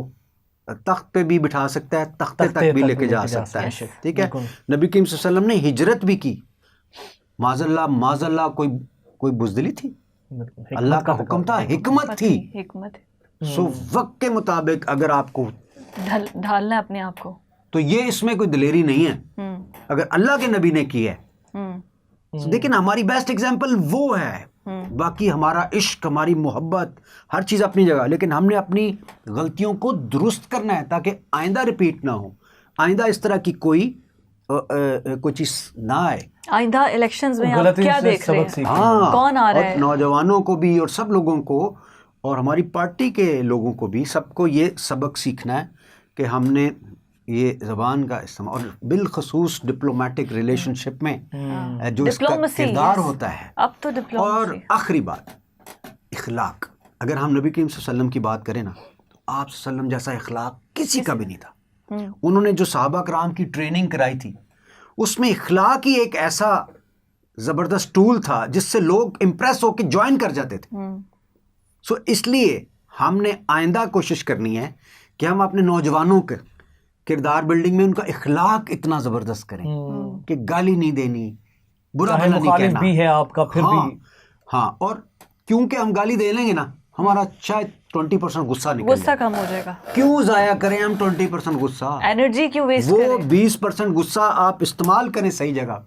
तख्त पे भी बिठा सकता है, तख्ते तक भी लेके जा सकता है। ठीक है, नबी करीम सल्लल्लाहु अलैहि वसल्लम ने हिजरत भी की, माज़ल्लाह कोई बुज़दिली थी, अल्लाह का हुक्म था, हिकमत थी। सो वक्त के मुताबिक अगर आपको ढालना अपने आप को, तो ये इसमें कोई दिलेरी नहीं है। अगर अल्लाह के नबी ने की है, लेकिन हमारी बेस्ट एग्जांपल वो है। बाकी हमारा इश्क, हमारी मोहब्बत, हर चीज़ अपनी जगह, लेकिन हमने अपनी गलतियों को दुरुस्त करना है ताकि आइंदा रिपीट ना हो, आइंदा इस तरह की कोई चीज़ ना आए। आइंदा इलेक्शंस में आप क्या देख रहे हैं? हाँ, कौन आ रहा है? नौजवानों को भी और सब लोगों को, और हमारी पार्टी के लोगों को भी, सबको ये सबक सीखना है कि हमने ये ज़बान का इस्तेमाल, और बिलखसूस डिप्लोमेटिक रिलेशनशिप में जो इसका किरदार होता है। अब तो और आखिरी बात, इखलाक। अगर हम नबी करीम सल्लल्लाहु अलैहि वसल्लम की बात करें ना, तो आप सल्लम जैसा इखलाक किसी का भी नहीं था। उन्होंने जो सहाबा कराम की ट्रेनिंग कराई थी, उसमें इखलाक ही एक ऐसा ज़बरदस्त टूल था जिससे लोग इम्प्रेस होकर ज्वाइन कर जाते थे। सो इसलिए हमने आइंदा कोशिश करनी है कि हम अपने नौजवानों के किरदार बिल्डिंग में उनका इखलाक इतना ज़बरदस्त करें कि गाली नहीं देनी, बुरा भला नहीं कहना भी है आपका फिर भी। हाँ, और क्योंकि हम गाली दे लेंगे ना, हमारा शायद 20% गुस्सा कम हो जाएगा। क्यों ज़ाया करें हम 20% गुस्सा, एनर्जी क्यों वेस्ट करें? वो 20% गुस्सा आप इस्तेमाल करें सही जगह।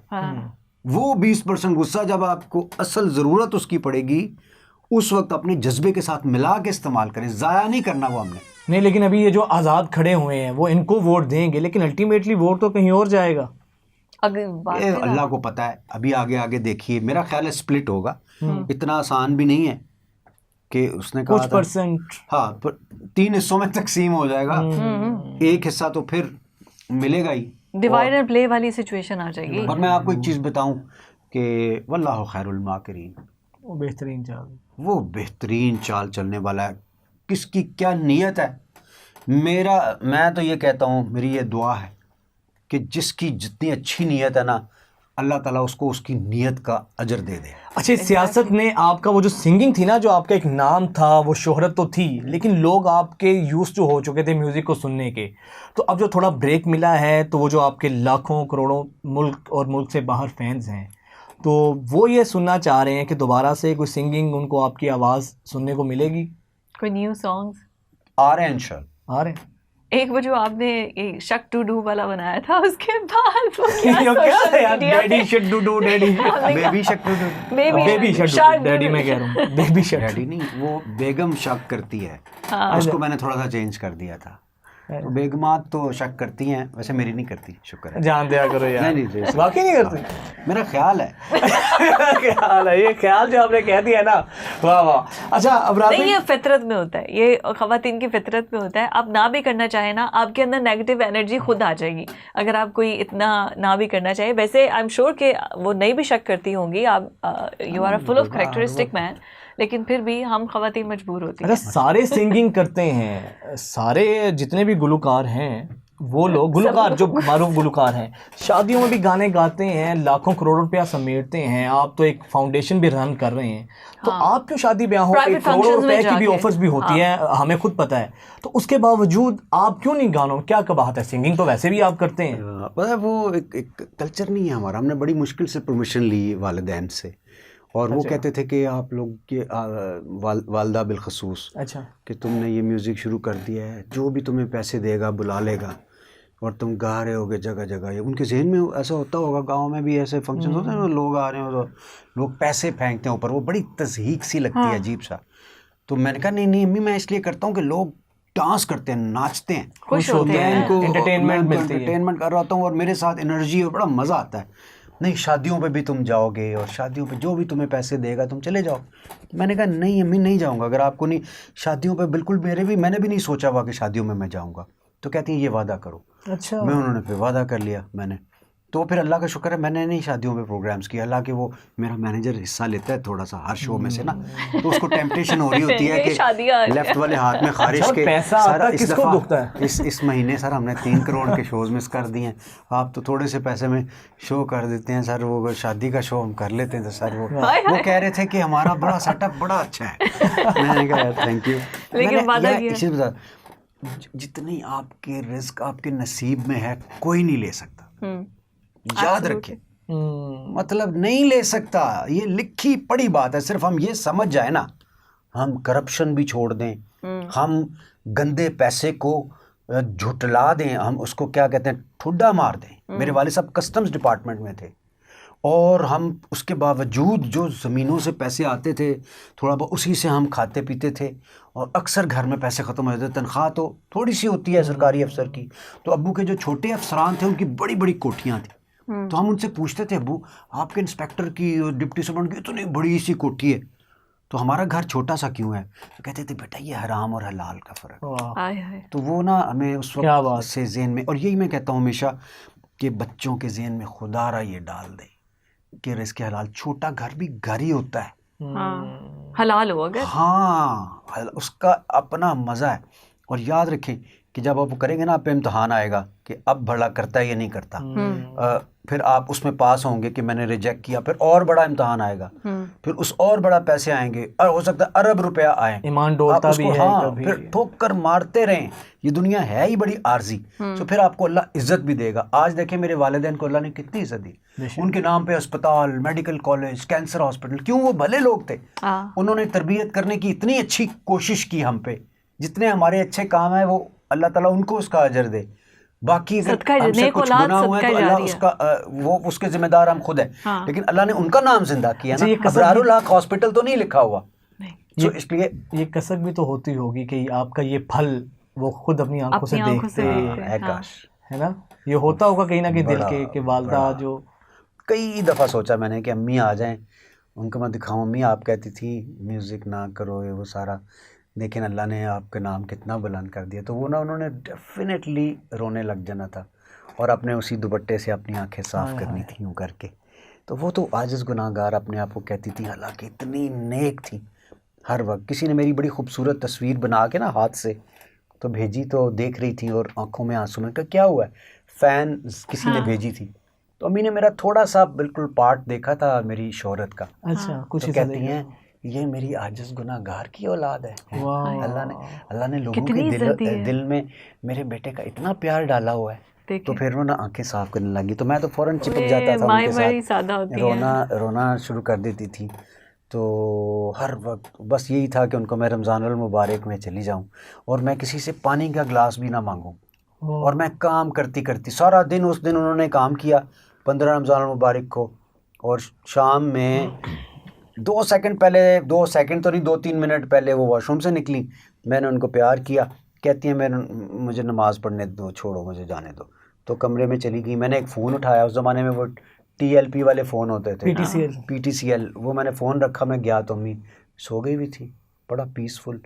वो 20% गुस्सा जब आपको असल ज़रूरत उसकी पड़ेगी, उस वक्त अपने जज्बे के साथ मिला के इस्तेमाल करें, ज़ाया नहीं करना वो हमने। नहीं, लेकिन अभी ये जो आज़ाद खड़े हुए हैं वो इनको वोट देंगे, लेकिन अल्टीमेटली वोट तो कहीं और जाएगा। अल्लाह को पता है, अभी आगे देखिए, मेरा ख्याल है स्प्लिट होगा। इतना आसान भी नहीं है कि उसने कहा कुछ परसेंट, हाँ, 3 हिस्सों में तकसीम हो जाएगा, एक हिस्सा तो फिर मिलेगा ही, डिवाइड एंड प्ले वाली सिचुएशन आ जाएगी। और मैं आपको एक चीज़ बताऊं कि वल्लाहु खैरुल माकिरीन, वो बेहतरीन चाल चलने वाला है। किसकी क्या नीयत है, मैं तो ये कहता हूँ, मेरी ये दुआ है कि जिसकी जितनी अच्छी नीयत है ना, अल्लाह ताला उसको उसकी नीयत का अजर दे दे। अच्छा, सियासत ने आपका वो जो सिंगिंग थी ना, जो आपका एक नाम था, वो शोहरत तो थी, लेकिन लोग आपके यूज़ जो हो चुके थे म्यूज़िक को सुनने के, तो अब जो थोड़ा ब्रेक मिला है, तो वो जो आपके लाखों करोड़ों मुल्क और मुल्क से बाहर फैंस हैं, तो वो ये सुनना चाह रहे हैं कि दोबारा से कोई सिंगिंग, उनको आपकी आवाज़ सुनने को मिलेगी, कोई न्यू सॉन्ग्स आ रहे हैं इंशाल्लाह, आ रहे हैं। एक वो जो आपने एक शक टू डू वाला बनाया था, उसके बाद वो क्या यार, डैडी शक टू डू, डैडी बेबी शक टू डू, बेबी शक, डैडी मैं कह रहा हूँ, बेबी शक, डैडी नहीं, वो बेगम शक करती है, उसको मैंने थोड़ा सा चेंज कर दिया था। तो बेगमात तो शक करती हैं, वैसे मेरी नहीं करती, शुक्र है, जान दिया करो यार। नहीं, वाकई नहीं करती, मेरा ख्याल है। ख्याल है, ये ख्याल जो आपने कह दिया ना, वाह वाह। अच्छा, अब नहीं, ये फितरत में होता है, ये ख़वातीन की फितरत में होता है। आप ना भी करना चाहे ना, आपके अंदर नेगेटिव एनर्जी खुद आ जाएगी, अगर आप कोई इतना ना भी करना चाहे। वैसे आई एम श्योर कि वो नहीं भी शक करती होंगी, आप you are a full of characteristic man, लेकिन फिर भी हम ख़वातीन मजबूर होती हैं। सारे सिंगिंग करते हैं, सारे जितने भी गुलकार हैं, वो लोग गुलकार जो मारूफ गुलकार हैं, शादियों में भी गाने गाते हैं, लाखों करोड़ों रुपया समेटते हैं। आप तो एक फाउंडेशन भी रन कर रहे हैं, तो आप क्यों शादी ब्याहों पे करोड़ों रुपए की भी ऑफर्स भी होती हैं, हमें खुद पता है, तो उसके बावजूद आप क्यों नहीं गानों, क्या कबाहत है? सिंगिंग तो वैसे भी आप करते हैं। पता है, वो एक कल्चर नहीं है हमारा। हमने बड़ी मुश्किल से परमिशन ली वालिदैन से, और वो कहते थे कि आप लोग के वालदा बिलखसूस, अच्छा, कि तुमने ये म्यूज़िक शुरू कर दिया है, जो भी तुम्हें पैसे देगा बुला लेगा, और तुम गा रहे होगे जगह जगह। ये उनके जहन में ऐसा होता होगा, गांव में भी ऐसे फंक्शन होते हैं, लोग आ रहे हो तो लोग पैसे फेंकते हैं ऊपर, वो बड़ी तज़हीक सी लगती है, अजीब सा। तो मैंने कहा नहीं अम्मी, मैं इसलिए करता हूँ कि लोग डांस करते हैं, नाचते हैं, खुश होते हैं, इनको एंटरटेनमेंट मिलती है, एंटरटेनमेंट कर रहा होता हूँ, और मेरे साथ एनर्जी और बड़ा मज़ा आता है। नहीं शादियों पे भी तुम जाओगे और शादियों पे जो भी तुम्हें पैसे देगा तुम चले जाओ। मैंने कहा नहीं अम्मी नहीं जाऊँगा, अगर आपको नहीं शादियों पे बिल्कुल मैंने भी नहीं सोचा हुआ कि शादियों में मैं जाऊँगा। तो कहती हैं ये वादा करो। अच्छा। मैं उन्होंने फिर वादा कर लिया मैंने। तो फिर अल्लाह का शुक्र है मैंने नहीं शादियों में प्रोग्राम्स किया। हालांकि वो मेरा मैनेजर हिस्सा लेता है थोड़ा सा हर शो में से ना, तो उसको टेम्पटेशन हो रही होती है कि लेफ्ट वाले हाथ में खारिश के सारा किसको दुखता है। इस महीने सर हमने 3 करोड़ के शोज मिस कर दिए हैं, आप तो थोड़े से पैसे में शो कर देते हैं सर, वो शादी का शो हम कर लेते हैं। तो सर वो कह रहे थे कि हमारा बड़ा सेटअप बड़ा अच्छा है। मैंने कहा थैंक यू। इसे बता जितनी आपके रिस्क आपके नसीब में है कोई नहीं ले सकता, याद रखें। मतलब नहीं ले सकता, ये लिखी पड़ी बात है। सिर्फ हम ये समझ जाए ना, हम करप्शन भी छोड़ दें, हम गंदे पैसे को झुटला दें, हम उसको क्या कहते हैं ठुड्डा मार दें। मेरे वाले साहब कस्टम्स डिपार्टमेंट में थे और हम उसके बावजूद जो ज़मीनों से पैसे आते थे थोड़ा बहुत उसी से हम खाते पीते थे और अक्सर घर में पैसे ख़त्म हो जाते। तनख्वाह तो थोड़ी सी होती है सरकारी अफसर की, तो अब्बू के जो छोटे अफसरान थे उनकी बड़ी बड़ी कोठियाँ थी। तो हम उनसे पूछते थे अब्बू आपके इंस्पेक्टर की और डिप्टी सुपरडेंट की इतनी बड़ी सी कोठी है तो हमारा घर छोटा सा क्यों है? तो कहते थे बेटा ये हराम और हलाल का फ़र्क। तो वो ना हमें उस वक्त से ज़हन में, और यही मैं कहता हूँ हमेशा कि बच्चों के ज़हन में खुदारा ये डाल दें कि रिस्क हलाल, छोटा घर भी घर ही होता है। हाँ, हलाल हो अगर। हाँ उसका अपना मज़ा है। और याद रखें कि जब आप करेंगे ना आप पे इम्तहान आएगा कि अब भला करता है या नहीं करता। फिर आप उसमें पास होंगे कि मैंने रिजेक्ट किया, फिर और बड़ा इम्तहान आएगा, फिर उस और बड़ा पैसे आएंगे और हो सकता है अरब रुपया आए, ईमान डोलता भी है कभी। फिर ठोक कर मारते रहें। ये दुनिया है ही बड़ी आर्जी। तो फिर आपको अल्लाह इज्जत भी देगा। आज देखें मेरे वालिदैन को अल्लाह ने कितनी इज्जत दी, उनके नाम पे अस्पताल, मेडिकल कॉलेज, कैंसर हॉस्पिटल। क्यों? वो भले लोग थे, उन्होंने तरबियत करने की इतनी अच्छी कोशिश की हम पे। जितने हमारे अच्छे काम है वो अल्लाह ताला उनको उसका अजर दे। बाकी अगर हमसे कुछ गुनाह हुआ है तो अल्लाह उसका वो उसके जिम्मेदार हम खुद हैं। हाँ। लेकिन अल्लाह ने उनका नाम जिंदा किया ना। अबरारुल हक हॉस्पिटल तो नहीं लिखा हुआ। तो इसलिए ये कसक भी तो होती होगी कि आपका ये फल वो खुद अपनी आंखों से देखते हैं। काश है ना, ये होता होगा कहीं ना कहीं दिल के वालदा जो कई दफ़ा सोचा मैंने कि अम्मी आ जाएं उनको मैं दिखाऊं। अम्मी आप कहती थी म्यूज़िक ना करो ये वो सारा, लेकिन अल्लाह ने आपका नाम कितना बुलंद कर दिया। तो वो ना उन्होंने डेफिनेटली रोने लग जाना था और अपने उसी दुपट्टे से अपनी आंखें साफ़ करनी थी यूँ करके। तो वो तो आजिज़ गुनाहगार अपने आप को कहती थी, हालांकि इतनी नेक थी हर वक्त। किसी ने मेरी बड़ी खूबसूरत तस्वीर बना के ना हाथ से तो भेजी, तो देख रही थी और आंखों में आंसू। में क्या हुआ है? फ़ैन किसी ने भेजी थी, तो अम्मी ने मेरा थोड़ा सा बिल्कुल पार्ट देखा था मेरी शोहरत का। अच्छा, कुछ तो कहती हैं ये मेरी आजिज़ गुनाहगार की औलाद है। अल्लाह ने लोगों के दिल में मेरे बेटे का इतना प्यार डाला हुआ है। तो फिर वो ना आंखें साफ करने लगी, तो मैं तो फ़ौरन चिपक जाता था उनके साथ, रोना शुरू कर देती थी। तो हर वक्त बस यही था कि उनको मैं रमज़ानुल मुबारक में चली जाऊं और मैं किसी से पानी का गिलास भी ना मांगूं। और मैं काम करती करती सारा दिन, उस दिन उन्होंने काम किया 15 रमज़ानुल मुबारक को, और शाम में 2 सेकंड पहले, 2 सेकंड तो नहीं 2-3 मिनट पहले वो वॉशरूम से निकली। मैंने उनको प्यार किया, कहती हैं मुझे नमाज़ पढ़ने दो, छोड़ो मुझे जाने दो। तो कमरे में चली गई। मैंने एक फ़ोन उठाया, उस ज़माने में वो TLP वाले फ़ोन होते थे, PTCL, वो मैंने फ़ोन रखा, मैं गया तो अम्मी सो गई भी थी, बड़ा पीसफुल।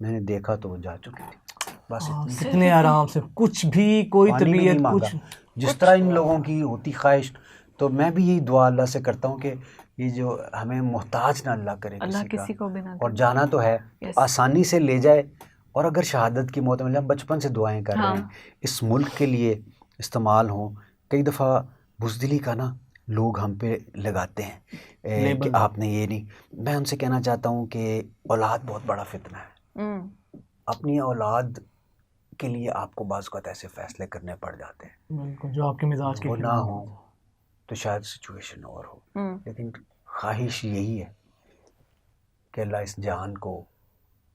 मैंने देखा तो वो जा चुकी थी। बस कितने आराम से, कुछ भी कोई तरबियत कुछ जिस तरह इन लोगों की होती ख्वाहिश। तो मैं भी यही दुआ अल्लाह से करता हूँ कि ये जो हमें मोहताज ना अल्लाह करे किसी को भी ना, और जाना तो है आसानी से ले जाए। और अगर शहादत की मौत मिले, हम बचपन से दुआएं कर रहे हैं इस मुल्क के लिए इस्तेमाल हों। कई दफ़ा बुज़दिली का ना लोग हम पे लगाते हैं कि आपने ये नहीं। मैं उनसे कहना चाहता हूँ कि औलाद बहुत बड़ा फितना है। अपनी औलाद के लिए आपको बाज़ वक़्त ऐसे फ़ैसले करने पड़ जाते हैं जो आपके मिजाज के ना हो, तो शायद सिचुएशन और हो। लेकिन ख्वाहिश यही है कि अल्लाह इस जान को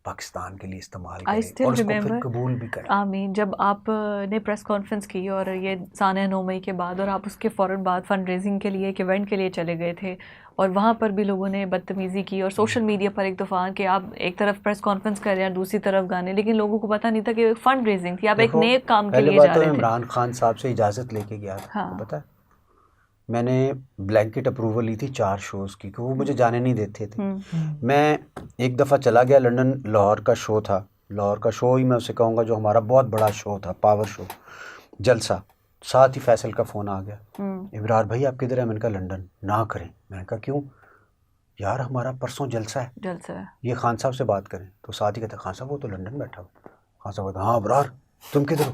पाकिस्तान के लिए इस्तेमाल करे और उसको फिर कबूल भी करे। आमीन। जब आपने प्रेस कॉन्फ्रेंस की और ये साने 9 मई के बाद, और आप उसके फ़ौरन बाद फंड रेजिंग के लिए एक इवेंट के लिए चले गए थे, और वहाँ पर भी लोगों ने बदतमीज़ी की और सोशल मीडिया पर एक तूफ़ान कि आप एक तरफ प्रेस कॉन्फ्रेंस कर रहे हैं, दूसरी तरफ गाने, लेकिन लोगों को पता नहीं था कि फंड रेजिंग थी, आप एक नेक काम के लिए जा रहे थे। इमरान खान साहब से इजाज़त लेके गया था, पता है मैंने ब्लैंकेट अप्रूवल ली थी 4 शोज़ की, वो मुझे जाने नहीं देते थे। मैं एक दफ़ा चला गया लंदन, लाहौर का शो था, लाहौर का शो ही मैं उसे कहूँगा जो हमारा बहुत बड़ा शो था, पावर शो, जलसा। साथ ही फैसल का फ़ोन आ गया, इब्रार भाई आप किधर है? मैंने कहा लंदन। ना करें। मैंने कहा क्यों? यार हमारा परसों जलसा है, ये खान साहब से बात करें। तो साथ ही कहते खान साहब वो तो लंदन बैठा हो। खान साहब कहते हाँ इब्रार तुम किधर हो?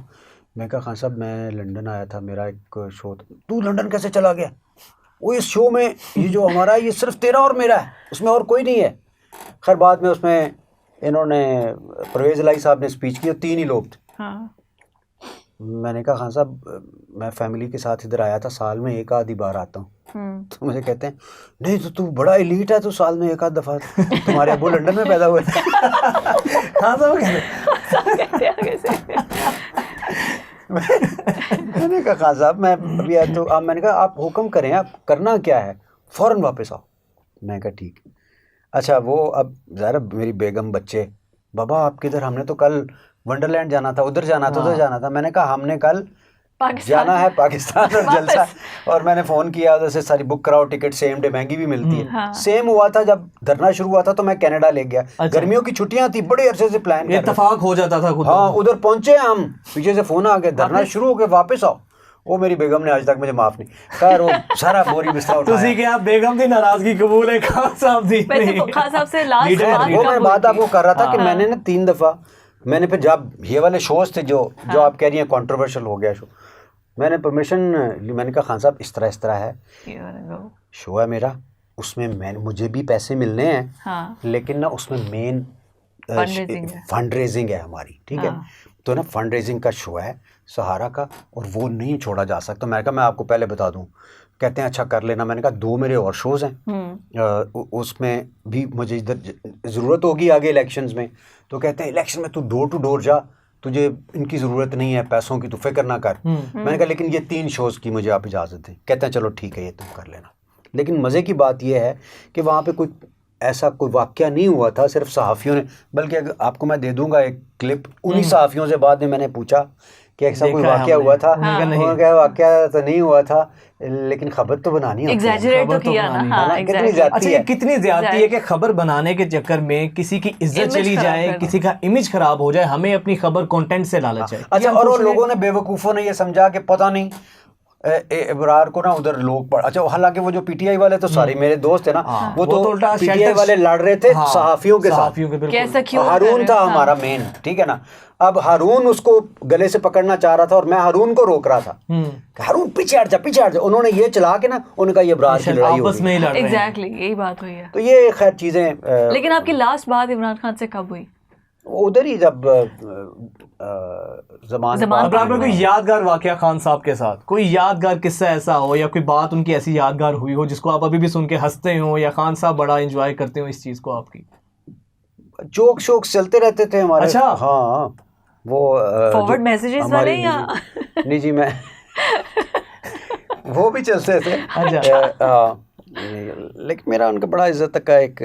मैं कहा खान साहब मैं लंदन आया था, मेरा एक शो था। तू लंदन कैसे चला गया? वो इस शो में ये जो हमारा ये सिर्फ तेरा और मेरा है, उसमें और कोई नहीं है। खैर बाद में उसमें इन्होंने परवेज़ इलाही साहब ने स्पीच की और 3 ही लोग थे। हाँ। मैंने कहा खान साहब मैं फैमिली के साथ इधर आया था, साल में एक आधी बार आता हूँ। तो मुझे कहते हैं नहीं तो तू बड़ा एलीट है, तो साल में एक आध दफ़ा, तुम्हारे अब्बू लंदन में पैदा हुए। हाँ सब मैंने कहा खान साहब मैं अभी आया तो आप, मैंने कहा आप हुक्म करें, आप करना क्या है? फ़ौरन वापस आओ। मैंने कहा ठीक। अच्छा वो अब ज़रा मेरी बेगम बच्चे, बाबा आप किधर? हमने तो कल वंडरलैंड जाना था, उधर जाना था, उधर जाना था। मैंने कहा हमने कल जाना है पाकिस्तान और जलसा। और मैंने फ़ोन किया उधर से, सारी बुक कराओ टिकट, सेम डे, महंगी भी मिलती है। हाँ। सेम हुआ था जब धरना शुरू हुआ था तो मैं कनाडा ले गया। अच्छा। गर्मियों की छुट्टियां थी, बड़े अरसे से प्लान कर इत्तेफाक हो जाता था खुद। हाँ उधर पहुंचे हम, पीछे से फ़ोन आ गया धरना शुरू हो गया, वापस आओ। वो मेरी बेगम ने आज तक मुझे माफ़ नहीं। खैर वो सारा बोरी बिस्तर उठाया। क्या बेगम की नाराज़गी कबूल है खान साहब दी? खान साहब से लास्ट वो मैं बात आपको कर रहा था कि मैंने ना 3 दफ़ा मैंने फिर जब ये वाले शोज़ थे जो आप कह रही हैं कंट्रोवर्शियल हो गया शो, मैंने परमिशन ली। मैंने कहा खान साहब इस तरह है, शो है मेरा, उसमें मुझे भी पैसे मिलने हैं, लेकिन ना उसमें मेन फंड रेजिंग है हमारी, ठीक है? तो ना फंड रेजिंग का शो है सहारा का, और वो नहीं छोड़ा जा सकता। मैंने कहा मैं आपको पहले बता दूं। कहते हैं अच्छा कर लेना। मैंने कहा 2 मेरे और शोज़ हैं, उसमें भी मुझे इधर ज़रूरत होगी आगे इलेक्शंस में। तो कहते हैं इलेक्शन में तू डोर टू डोर जा, तुझे इनकी ज़रूरत नहीं है पैसों की, तू फिक्र ना कर। मैंने कहा लेकिन ये 3 शोज़ की मुझे आप इजाज़त दें। कहते हैं चलो ठीक है ये तुम कर लेना। लेकिन मज़े की बात यह है कि वहाँ पे कोई ऐसा कोई वाक़या नहीं हुआ था, सिर्फ सहाफ़ियों ने, बल्कि आपको मैं दे दूँगा एक क्लिप, उन्हीं सहाफ़ियों से बाद में मैंने पूछा कि ऐसा कोई वाक़या हुआ था। उन्होंने कहा वाक़या तो नहीं हुआ था, लेकिन खबर तो बनानी है, एग्जैजरेट तो किया ना। हाँ, कितनी ज़्यादती है, कितनी ज़्यादती है कि खबर बनाने के चक्कर में किसी की इज्जत चली जाए, किसी का इमेज खराब हो जाए, हमें अपनी खबर कंटेंट से लालच है। अच्छा और लोगों ने, बेवकूफ़ों ने ये समझा कि पता नहीं इब्रार को ना उधर लोग पढ़, अच्छा हालांकि वो जो पीटीआई वाले तो सारे मेरे दोस्त है ना, वो तो पीटीआई वाले लड़ रहे थे सहाफ़ियों के साथ। हारून था हमारा मेन, ठीक है ना। अब हारून उसको गले से पकड़ना चाह रहा था और मैं हारून को रोक रहा था, हारून पीछे हट जा, पीछे हट जा। उन्होंने ये चला के ना, उनका ये इब्रार की लड़ाई हो गई। एग्जैक्टली यही बात हुई है। तो ये खैर चीज़ें। लेकिन आपकी लास्ट बात इमरान खान से कब हुई? उधर ही जब ज़मान कोई यादगार वाकया खान साहब के साथ, कोई यादगार किस्सा ऐसा हो या कोई बात उनकी ऐसी यादगार हुई हो जिसको आप अभी भी सुन के हंसते हो, या खान साहब बड़ा एंजॉय करते हो इस चीज़ को? आपकी जोक शोक चलते रहते थे हमारे। अच्छा हाँ वो फॉरवर्ड मैसेजेस वाले या नहीं जी मैं वो भी चलते थे। अच्छा लेकिन मेरा उनका बड़ा इज्जत का एक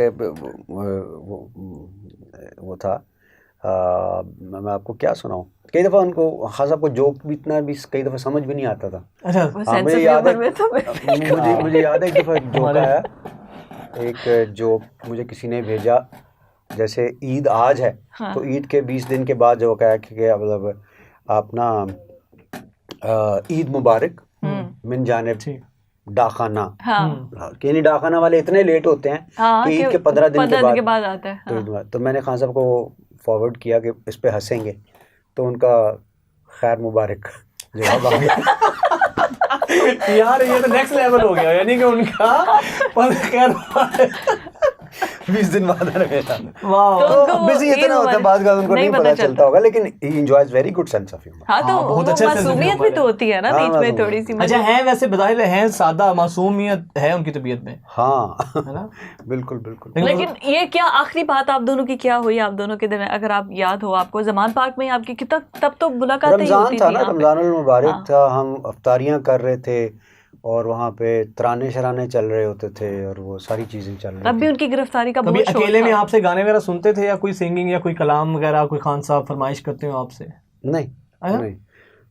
वो था। मैं आपको क्या सुनाऊं, कई दफ़ा उनको खास आपको जोक भी इतना भी कई दफ़ा समझ भी नहीं आता था। अच्छा मुझे याद है, मुझे याद है एक दफ़ा जोक आया, एक जोक मुझे किसी ने भेजा, जैसे ईद आज है तो ईद के 20 दिन के बाद जो कहा कि मतलब आप ना ईद मुबारक मिन जानिब डाखाना। यानी डाखाना वाले इतने लेट होते हैं कि ईद के 15 दिन के बाद आता है। तो मैंने खान साहब को फॉरवर्ड किया कि इस पे हंसेंगे, तो उनका खैर मुबारक जवाब आ गया। यार ये तो नेक्स्ट लेवल हो गया, यानी कि उनका खैर 20 दिन बाद भेजा। तो बिजी इतना होता है, बाद का उनको नहीं पता चलता होगा, लेकिन he enjoys very good sense of humor। हाँ तो बहुत अच्छा मासूमियत भी तो होती है ना बीच में थोड़ी सी। अच्छा है वैसे बज़ाहिर है सादा, मासूमियत है उनकी तबीयत में। हाँ बिल्कुल बिल्कुल। लेकिन ये क्या आखिरी बात आप दोनों की क्या हुई आप दोनों के दिन, अगर आप याद हो आपको, ज़मान पार्क में आपकी तब तो मुलाकात रमज़ान था ना, रमज़ानुल मुबारक था, हम अफ्तारियाँ कर रहे थे और वहाँ पे तराने शराने चल रहे होते थे और वो सारी चीज़ें चल रही थी। तब भी उनकी गिरफ्तारी का बहुत शौक था। अकेले में आपसे गाने वगैरह सुनते थे या कोई सिंगिंग या कोई कलाम वगैरह कोई खान साहब फरमाइश करते हो आपसे? नहीं नहीं,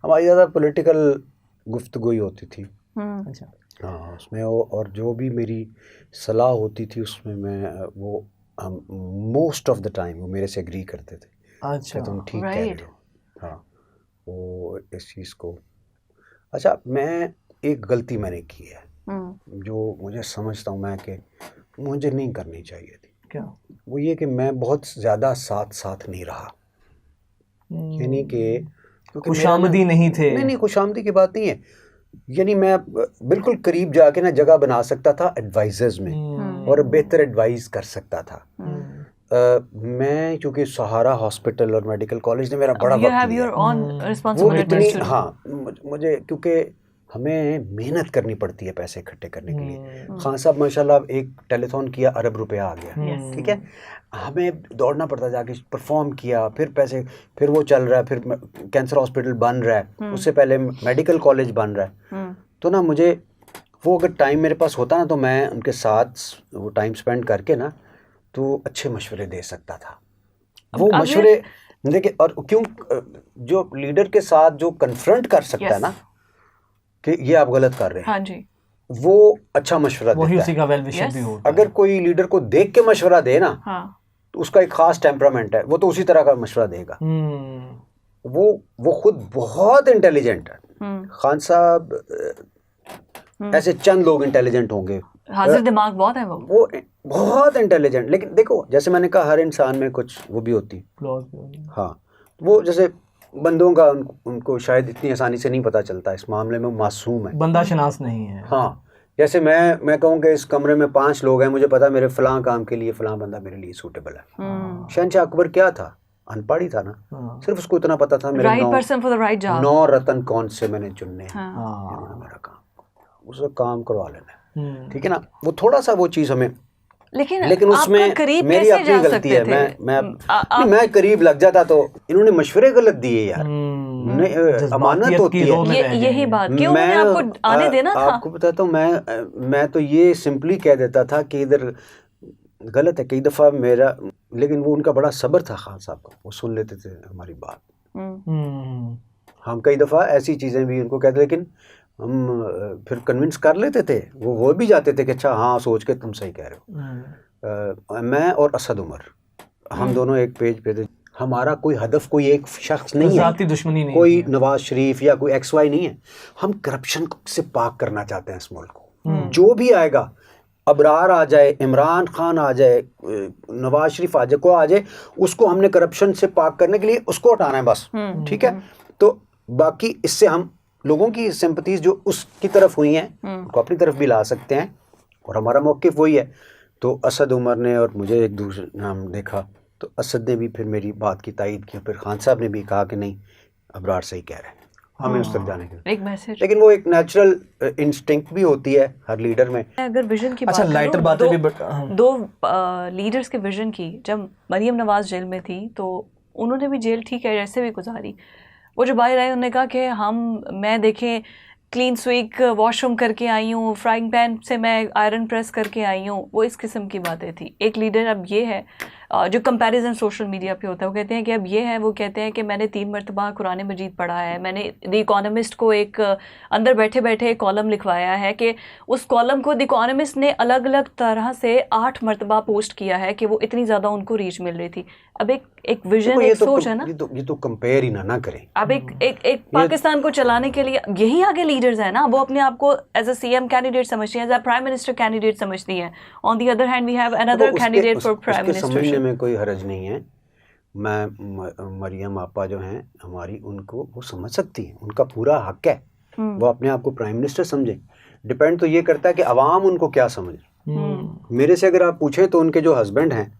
हमारी ज़्यादा पॉलिटिकल गुफ्तगू ही होती थी। अच्छा हाँ, उसमें और जो भी मेरी सलाह होती थी उसमें मैं वो मोस्ट ऑफ द टाइम वो मेरे से एग्री करते थे। अच्छा, तुम ठीक कह रहे हो। हाँ, वो इस चीज़ को। अच्छा, मैं एक गलती मैंने की है जो मुझे समझता हूँ मैं कि मुझे नहीं करनी चाहिए थी। क्या? वो ये कि मैं बहुत ज़्यादा साथ नहीं रहा। यानी कि खुशामदी नहीं थे। नहीं, खुशामदी की बात नहीं है। यानी मैं बिल्कुल करीब जाके ना जगह बना सकता था एडवाइजर्स में और बेहतर एडवाइस कर सकता था। मैं क्योंकि सहारा हॉस्पिटल और मेडिकल कॉलेज ने मेरा बड़ा वक्त लिया। वो इतनी, हाँ, मुझे क्योंकि हमें मेहनत करनी पड़ती है पैसे इकट्ठे करने के लिए। खान साहब माशाल्लाह एक टेलीथॉन किया, अरब रुपया आ गया, ठीक है। हमें दौड़ना पड़ता, जाके परफॉर्म किया, फिर पैसे, फिर वो चल रहा है, फिर कैंसर हॉस्पिटल बन रहा है, उससे पहले मेडिकल कॉलेज बन रहा है। तो ना मुझे वो अगर टाइम मेरे पास होता ना तो मैं उनके साथ वो टाइम स्पेंड करके ना तो अच्छे मशवरे दे सकता था। वो मशवरे देखिए, और क्यों जो लीडर के साथ जो कन्फ्रंट कर सकता है ना कि ये आप गलत कर रहे हैं, हाँ जी, वो अच्छा मशवरा देता है। उसी का वेल विशर भी होता है। अगर कोई लीडर को देख के मशवरा दे ना, तो उसका एक खास टेम्परामेंट है, वो तो उसी तरह का मशवरा देगा। वो खुद बहुत इंटेलिजेंट है। खान साहब ऐसे चंद लोग इंटेलिजेंट होंगे, हाजिर दिमाग बहुत है वो बहुत इंटेलिजेंट। लेकिन देखो, जैसे मैंने कहा, हर इंसान में कुछ वो भी होती। हाँ, वो जैसे बंदों का उनको शायद इतनी आसानी से नहीं पता चलता, इस मामले में मासूम है, बंदा शनास नहीं है। हाँ, जैसे मैं कहूँ कि इस कमरे में 5 लोग हैं, मुझे पता मेरे फलां काम के लिए फलां बंदा मेरे लिए सूटेबल है। शहंशाह अकबर क्या था? अनपढ़ ही था ना, सिर्फ उसको इतना पता था मेरे 9 रतन कौन से मैंने चुनने हैं, मेरा काम उसका काम करवा लेना, ठीक है ना। वो थोड़ा सा वो चीज़ हमें, लेकिन उसमें मेरी अपनी गलती है। मैं करीब लग जाता तो इन्होंने मशवरे गलत दिए यार, अमानत होती है। यही बात क्यों मैंने आपको आने देना था। आपको बताता हूँ, मैं तो ये सिंपली कह देता था कि इधर गलत है कई दफ़ा मेरा, लेकिन वो उनका बड़ा सब्र था खान साहब का, वो सुन लेते थे हमारी बात। हम कई दफ़ा ऐसी चीज़ें भी उनको कहते, लेकिन हम फिर कन्विंस कर लेते थे, वो भी जाते थे कि अच्छा हाँ, सोच के तुम सही कह रहे हो। मैं और असद उमर, हम दोनों एक पेज पे थे। हमारा कोई हदफ कोई एक शख्स नहीं है, दुश्मनी नहीं, कोई नवाज शरीफ या कोई XY नहीं है। हम करप्शन से पाक करना चाहते हैं इस मुल्क को। जो भी आएगा, अबरार आ जाए, इमरान खान आ जाए, नवाज शरीफ आ जाए, को आ जाए, उसको हमने करप्शन से पाक करने के लिए उसको हटाना है बस, ठीक है। तो बाकी इससे हम लोगों की सिंपैथीज जो उसकी तरफ हुई हैं उनको अपनी तरफ भी ला सकते हैं, और हमारा मौक़िफ़ वही है। तो असद उमर ने और मुझे एक दूसरे नाम देखा, तो असद ने भी फिर मेरी बात की तायीद की, फिर खान साहब ने भी कहा कि नहीं, अबरार सही कह रहे हैं, हमें उस तरफ जाने के एक मैसेज। लेकिन वो एक नेचुरल इंस्टिंक्ट भी होती है हर लीडर में। अगर विजन की बात करूं, लाइटर बातें भी दो लीडर्स के विजन की, जब मरियम नवाज जेल में थी तो उन्होंने भी जेल ठीक है जैसे भी गुजारी। वो जो बाहर आए उन्होंने कहा कि मैं देखें क्लीन स्वीक वॉशरूम करके आई हूँ, फ्राइंग पैन से मैं आयरन प्रेस करके आई हूँ, वो इस किस्म की बातें थी। एक लीडर अब ये है जो कंपैरिजन सोशल मीडिया पे होता है, वो कहते हैं कि अब ये है, वो कहते हैं कि मैंने 3 मरतबा कुरान मजीद पढ़ा है, मैंने द इकोनॉमिस्ट को एक अंदर बैठे बैठे कॉलम लिखवाया है कि उस कॉलम को द इकोनॉमिस्ट ने अलग अलग तरह से 8 मरतबा पोस्ट किया है कि वो इतनी ज़्यादा उनको रीच मिल रही थी। अब एक विजन, एक सोच है ना, ये तो कंपेयर ही ना करें। अब एक पाकिस्तान को चलाने के लिए यही आगे लीडर्स हैं ना, वो अपने आप को एज अ CM कैंडिडेट समझती हैं, as a prime minister candidate समझती हैं। On the other hand we have another candidate for prime minister. में कोई हरज नहीं है। मैं मरियम आपा जो हैं हमारी, उनको वो समझ सकती हैं, उनका पूरा हक है वो अपने आप को प्राइम मिनिस्टर समझे। डिपेंड तो ये करता है कि अवाम उनको क्या समझे। मेरे से अगर आप पूछें तो उनके जो हस्बैंड हैं,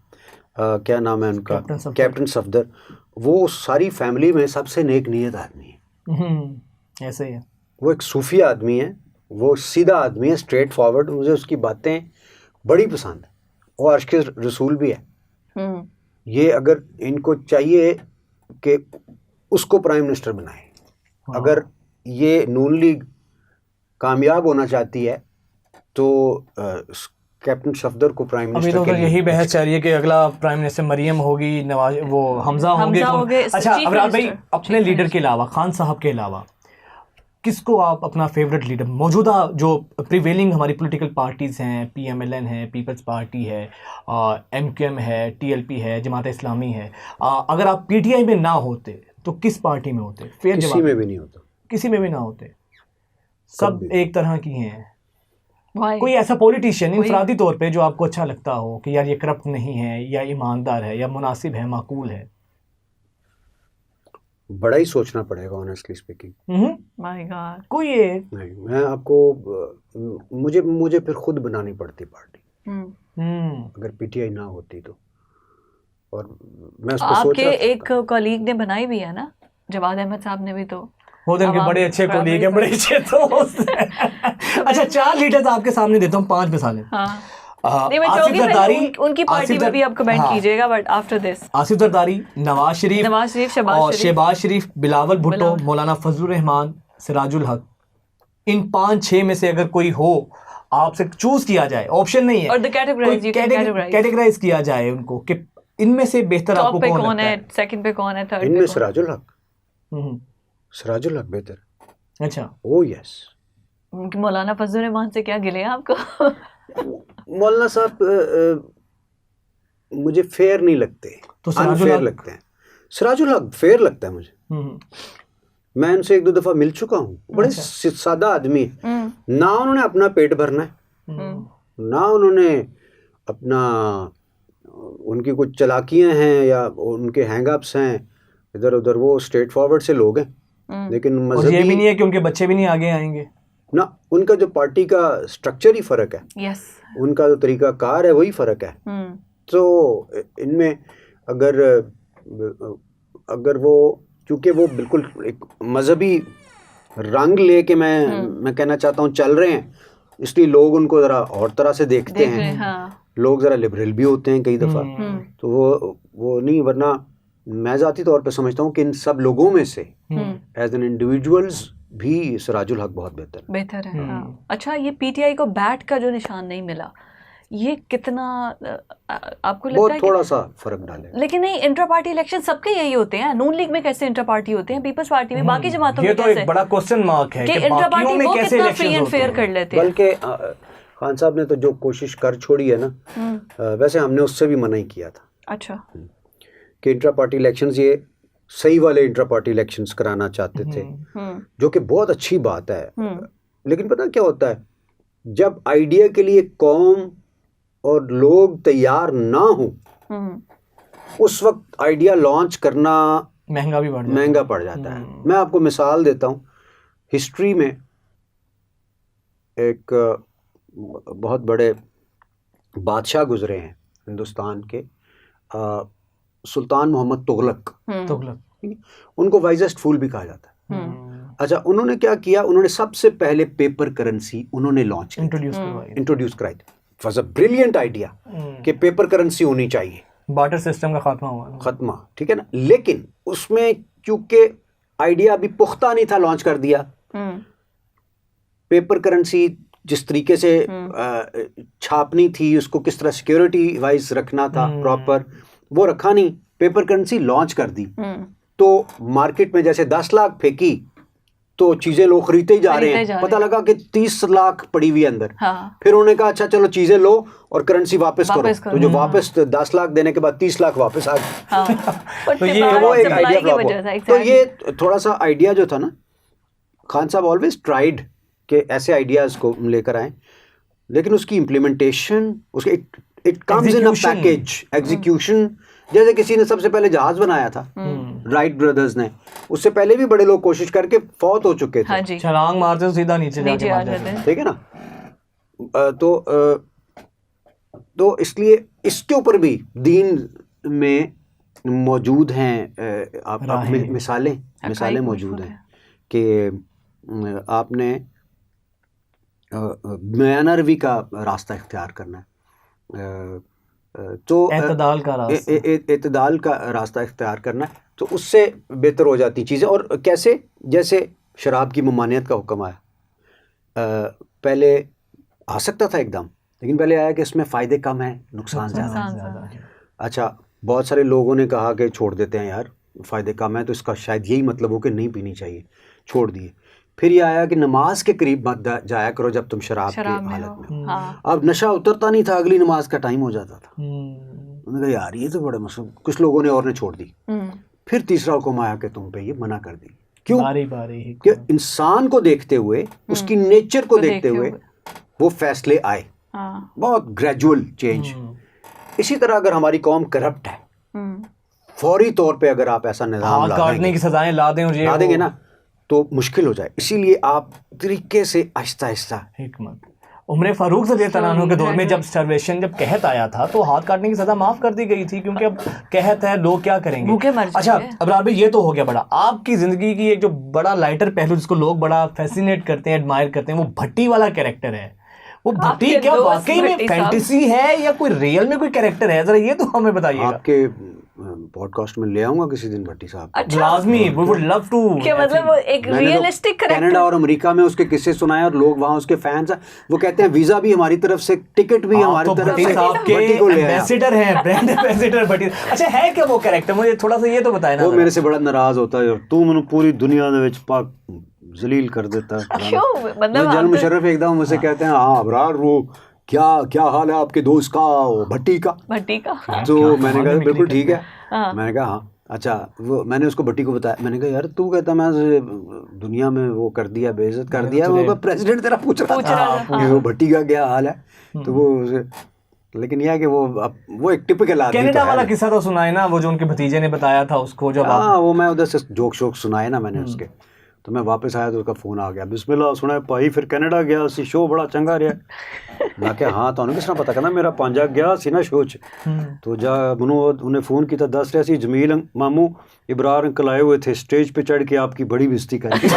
क्या नाम है उनका, कैप्टन सफदर, वो सारी फैमिली में सबसे नेक नीयत आदमी है। ऐसे ही है, वो एक सूफी आदमी है, वो सीधा आदमी है, स्ट्रेट फॉरवर्ड। मुझे उसकी बातें बड़ी पसंद है। वो अर्श के रसूल भी है। ये अगर इनको चाहिए कि उसको प्राइम मिनिस्टर बनाए, अगर ये नून लीग कामयाब होना चाहती है तो कैप्टन सफदर को प्राइम मिनिस्टर अभी तो यही बहस चल रही है कि अगला प्राइम मिनिस्टर मरियम होगी, नवाज हमजा होंगे। अच्छा अबरार भाई, अपने लीडर के अलावा, खान साहब के अलावा किसको आप अपना फेवरेट लीडर, मौजूदा जो प्रिवेलिंग हमारी पॉलिटिकल पार्टीज़ हैं, PMLN है, पीपल्स पार्टी है, MQM है, TLP है, जमात इस्लामी है, अगर आप PTI में ना होते तो किस पार्टी में होते? फिर किसी में भी नहीं होता, किसी में भी ना होते, सब एक तरह की हैं। Why? कोई ऐसा पॉलिटिशियन इंफरादी तौर पे जो आपको अच्छा लगता हो कि यार ये करप्ट नहीं है, या ईमानदार है, या मुनासिब है, माकूल है? बड़ा ही सोचना पड़ेगा ऑनेस्टली स्पीकिंग। माय गॉड, कोई एक नहीं, मैं आपको मुझे फिर खुद बनानी पड़ती पार्टी अगर PTI ना होती तो। और मैं उसको सोच आपके रहा था, एक कॉलीग ने बनाई भी है ना, जवाद अहमद साहब ने भी तो होते हैं बड़े अच्छे कोलीग हैं, बड़े अच्छे दोस्त हैं। अच्छा, 4 लीडर्स आपके सामने देता हूँ, 5 मिसालें। नहीं, मैं चाहूंगी पहले उनकी पार्टी में भी आप कमेंट कीजिएगा, but after this Asif Zardari, Nawaz Sharif, Shehbaz Sharif, Bilawal Bhutto, Maulana Fazlur Rahman, Sirajul हक। इन 5-6 में से अगर कोई हो, आपसे चूज किया जाए, ऑप्शन नहीं है, और कैटेगराइज किया जाए उनको कि इनमें से बेहतर आपको कौन है, सेकंड पे कौन है, थर्ड पे इनमें सिराजुल हक, सिराजुल हक बेहतर। अच्छा, ओ यस। मौलाना फजलुर रहमान से क्या गिले हैं आपको? मौलाना साहब मुझे फेयर नहीं लगते, तो अनफेयर लगते हैं। सिराजुल हक फेयर लगता है मुझे। मैं उनसे 1-2 दफा मिल चुका हूँ, बड़े सादा आदमी है। ना उन्होंने अपना पेट भरना है, ना उन्होंने अपना, उनकी कुछ चलाकियां हैं या उनके हैंगअप्स हैं इधर उधर, वो स्ट्रेट फॉरवर्ड से लोग हैं। लेकिन और ये भी नहीं है कि उनके बच्चे भी नहीं आगे आएंगे ना, उनका जो पार्टी का स्ट्रक्चर ही फर्क है। yes. उनका जो तरीका कार है वही फर्क है। तो इनमें अगर वो, क्योंकि वो बिल्कुल एक मजहबी रंग लेके मैं कहना चाहता हूँ चल रहे हैं, इसलिए लोग उनको ज़रा और तरह से देखते हैं। हाँ। लोग ज़रा लिबरल भी होते हैं कई दफ़ा, तो वो नहीं, वरना मैं ज़ाती तौर पे समझता हूँ कि इन सब लोगों में से एज एन इंडिविजुअल्स भी सिराजुल हक बहुत बेहतर है। हाँ। अच्छा, ये PTI को बैट का जो निशान नहीं मिला, ये कितना आपको लगता है? थोड़ा सा फर्क डालेगा। लेकिन नहीं, इंट्रा पार्टी इलेक्शन सबके यही होते हैं। नून लीग में कैसे इंट्रा पार्टी होते हैं, पीपल्स पार्टी में, बाकी जमातों में कैसे? ये तो एक बड़ा क्वेश्चन मार्क है कि इंट्रा पार्टी वो कितना फ्री एंड फेयर कर लेते हैं। बल्कि खान साहब ने तो जो कोशिश कर छोड़ी है ना, वैसे हमने उससे भी मना ही किया था। अच्छा, कि इंट्रा पार्टी इलेक्शंस, ये सही वाले इंट्रा पार्टी इलेक्शंस कराना चाहते थे, जो कि बहुत अच्छी बात है। लेकिन पता क्या होता है, जब आइडिया के लिए कौम और लोग तैयार ना हो, उस वक्त आइडिया लॉन्च करना महंगा पड़ जाता है। मैं आपको मिसाल देता हूँ, हिस्ट्री में एक बहुत बड़े बादशाह गुजरे हैं हिंदुस्तान के, सुल्तान मोहम्मद तुगलक। उनको वाइजेस्ट फूल भी कहा जाता है। अच्छा, उन्होंने क्या किया, उन्होंने सबसे पहले पेपर करेंसी उन्होंने लॉन्च इंट्रोड्यूस कराई। It was a brilliant idea कि पेपर करेंसी होनी चाहिए, बार्टर सिस्टम का खत्मा, ठीक है ना। लेकिन उसमें क्योंकि आइडिया अभी पुख्ता नहीं था, लॉन्च कर दिया। पेपर करेंसी जिस तरीके से छापनी थी, उसको किस तरह सिक्योरिटी वाइज रखना था प्रॉपर, वो रखा नहीं, पेपर करेंसी लॉन्च कर दी। तो मार्केट में जैसे 10 लाख फेंकी तो चीजें लोग खरीदते ही जा रहे हैं, पता लगा कि 30 लाख पड़ी हुई अंदर। हाँ। फिर उन्होंने कहा अच्छा चलो चीजें लो और करेंसी वापस करो। तो जो वापस 10 लाख देने के बाद 30 लाख वापस आ गए। हाँ। तो ये वो एक आइडिया फ्लॉप हुआ। तो ये थोड़ा सा आइडिया जो था ना, खान साहब ऑलवेज ट्राइड कि ऐसे आइडियाज को लेकर आए, लेकिन उसकी इम्प्लीमेंटेशन, उसके it comes in a package, execution. जैसे किसी ने सबसे पहले जहाज बनाया था, राइट ब्रदर्स ने, उससे पहले भी बड़े लोग कोशिश करके फौत हो चुके थे। हाँ जी। छलांग मारते सीधा नीचे आ जाते हैं, ठीक है ना। तो इसलिए इसके ऊपर भी दीन में मौजूद हैं आप मिसालें मौजूद हैं कि आपने बयानरवी का रास्ता इख्तियार करना है, तो एतदाल का रास्ता इख्तियार करना है, तो उससे बेहतर हो जाती चीज़ें। और कैसे, जैसे शराब की ममानियत का हुक्म आया, पहले आ सकता था एकदम, लेकिन पहले आया कि इसमें फ़ायदे कम हैं, नुकसान ज़्यादा। अच्छा, बहुत सारे लोगों ने कहा कि छोड़ देते हैं यार, फ़ायदे कम है तो इसका शायद यही मतलब हो कि नहीं पीनी चाहिए, छोड़ दिए। फिर ये आया कि नमाज के करीब मत जाया करो जब तुम शराब की हालत में हो। अब नशा उतरता नहीं था, अगली नमाज का टाइम हो जाता था। उन्होंने कहा यार ये तो बड़ा मसला, कुछ लोगों ने और ने छोड़ दी। फिर तीसरा हुक्म आया कि तुम पे ये मना कर दी। क्यों? बारी कि इंसान को देखते हुए, उसकी नेचर को देखते हुए वो फैसले आए, बहुत ग्रेजुअल चेंज। इसी तरह अगर हमारी कौम करप्ट है, फौरी तौर पे अगर आप ऐसा निज़ाम काटने की सजाएं ला देंगे ना तो मुश्किल हो जाए। इसीलिए आप तरीके से आहिस्ता आहिस्ता। हिकमत उमर फारूक रज़ियल्लाहु अन्हु के दौर में जब स्टार्वेशन जब कहत आया था तो हाथ काटने की सज़ा माफ़ कर दी गई थी, क्योंकि अब कहत है, लोग क्या करेंगे, भूखे मर जाएंगे। अच्छा अबरार भाई, ये तो हो गया बड़ा आपकी ज़िंदगी की एक जो बड़ा लाइटर पहलू जिसको लोग बड़ा फैसिनेट करते हैं, एडमायर करते हैं, वो भट्टी वाला कैरेक्टर है। वो भट्टी क्या वाकई में फैंटेसी है या कोई रियल में कोई कैरेक्टर है? जरा ये तो हमें बताइएगा। आपके पॉडकास्ट में ले आऊंगा किसी दिन भट्टी साहब। अच्छा, लाजमी, वी वुड लव टू। क्या मतलब वो एक रियलिस्टिक कैरेक्टर। कनाडा और अमेरिका में उसके किस्से सुनाए और लोग वहाँ उसके फैंस हैं। वो कहते हैं वीजा भी हमारी तरफ से, टिकट भी हमारी तरफ से। भट्टी को एम्बेसडर है, ब्रांड एम्बेसडर भट्टी। अच्छा है क्या वो कैरेक्टर? मुझे थोड़ा सा ये तो बताए ना। वो मेरे से बड़ा नाराज होता है, तू मैंने पूरी दुनिया में पाक जलील कर देता है। क्यों? मतलब जल मुशर्रफ एकदम मुझसे कहते हैं हाँ अबरार वो क्या हाल है आपके दोस्त का, भट्टी का। तो मैंने कहा बिल्कुल ठीक है। मैंने कहा हाँ अच्छा। वो मैंने उसको भट्टी को बताया, मैंने कहा यार तू कहता मैं दुनिया में वो कर दिया, बेइज्जत कर दिया। वो प्रेसिडेंट तेरा पूछ रहा था कि वो भट्टी का क्या हाल है। तो वो लेकिन यह है कि वो एक टिपिकल आदमी। कनाडा वाला किस्सा तो सुनाए ना, वो जो उनके भतीजे ने बताया था उसको जब। हाँ वो मैं उधर से जोक शोक सुनाए ना मैंने उसके। तो मैं वापस आया तो उसका फ़ोन आ गया, बिस्मिल्लाह सुना भाई फिर कनाडा गया सी, शो बड़ा चंगा रहा। मैं क्या हाँ तो किस तरह पता करना मेरा पांजा गया सी ना शो च। तो जा मनु उन्हें फ़ोन किया, दस रहा सी जमील मामू इब्रार अंकल आए हुए थे, स्टेज पे चढ़ के आपकी बड़ी बेइज्जती करी।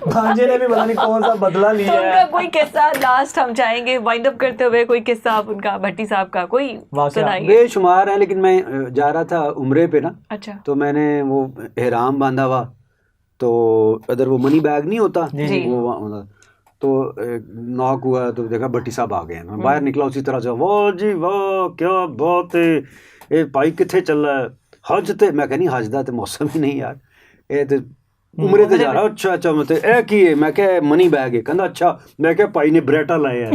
भांजे ने भी पता नहीं कौन सा बदला लिया है। उनका कोई किस्सा लास्ट हम चाहेंगे वाइंड अप करते हुए, कोई किस्सा आप उनका भट्टी साहब का कोई सुनाइए। बेशुमार है, लेकिन मैं जा रहा था उम्रे पे ना। अच्छा। तो मैंने वो एहराम बांधा हुआ, तो अदर वो मनी बैग नहीं होता वो, तो नॉक हुआ तो देखा भट्टी साहब आ गए हैं। मैं बाहर निकला उसी तरह से, वाह जी वाह क्या बात है, ये भाई किथे चल रहा है? हज ते मैं कहनी हज दा ते मौसम ही नहीं यार, ये तो उमरे ते जा रहा। अच्छा मैं ए की है? मैं क्या मनी बैग है? कहंदा अच्छा। मैं क्या भाई ने ब्रेटा लाए हैं।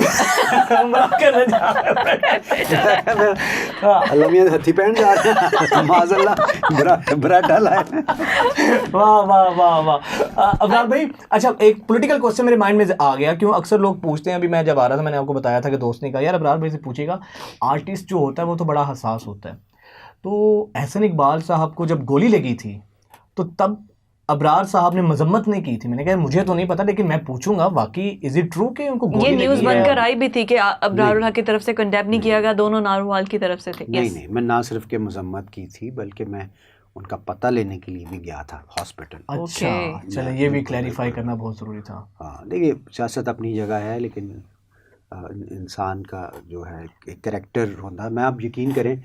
अल्लाह मियां हथी पहन जा रहे हैं माज़अल्लाह ब्रेटा लाए। वाह वाह वाह वाह। अबरार भाई अच्छा एक पॉलिटिकल क्वेश्चन मेरे माइंड में आ गया, क्यों अक्सर लोग पूछते हैं। अभी मैं जब आ रहा था मैंने आपको बताया था कि दोस्त ने कहा यार अबरार भाई से पूछेगा, आर्टिस्ट जो होता है वो तो बड़ा हसास होता है। तो एहसन इकबाल साहब को जब गोली लगी थी तो तब अबरार साहब ने मजम्मत नहीं की थी। मैंने कहा मुझे तो नहीं पता, लेकिन मैं पूछूंगा वाकई इज इट ट्रू कि उनको गोली ये न्यूज़ बनकर आई भी थी कि अबरार की तरफ से कंडेम नहीं किया गया, दोनों नारोवाल की तरफ से थे। नहीं मैं ना सिर्फ के मजम्मत की थी बल्कि मैं उनका पता लेने के लिए भी गया था हॉस्पिटल। अच्छा चलो ये भी क्लैरिफाई करना बहुत ज़रूरी था। हाँ देखिए सियासत अपनी जगह है, लेकिन इंसान का जो है एक कैरेक्टर होता है। मैं आप यकीन करें,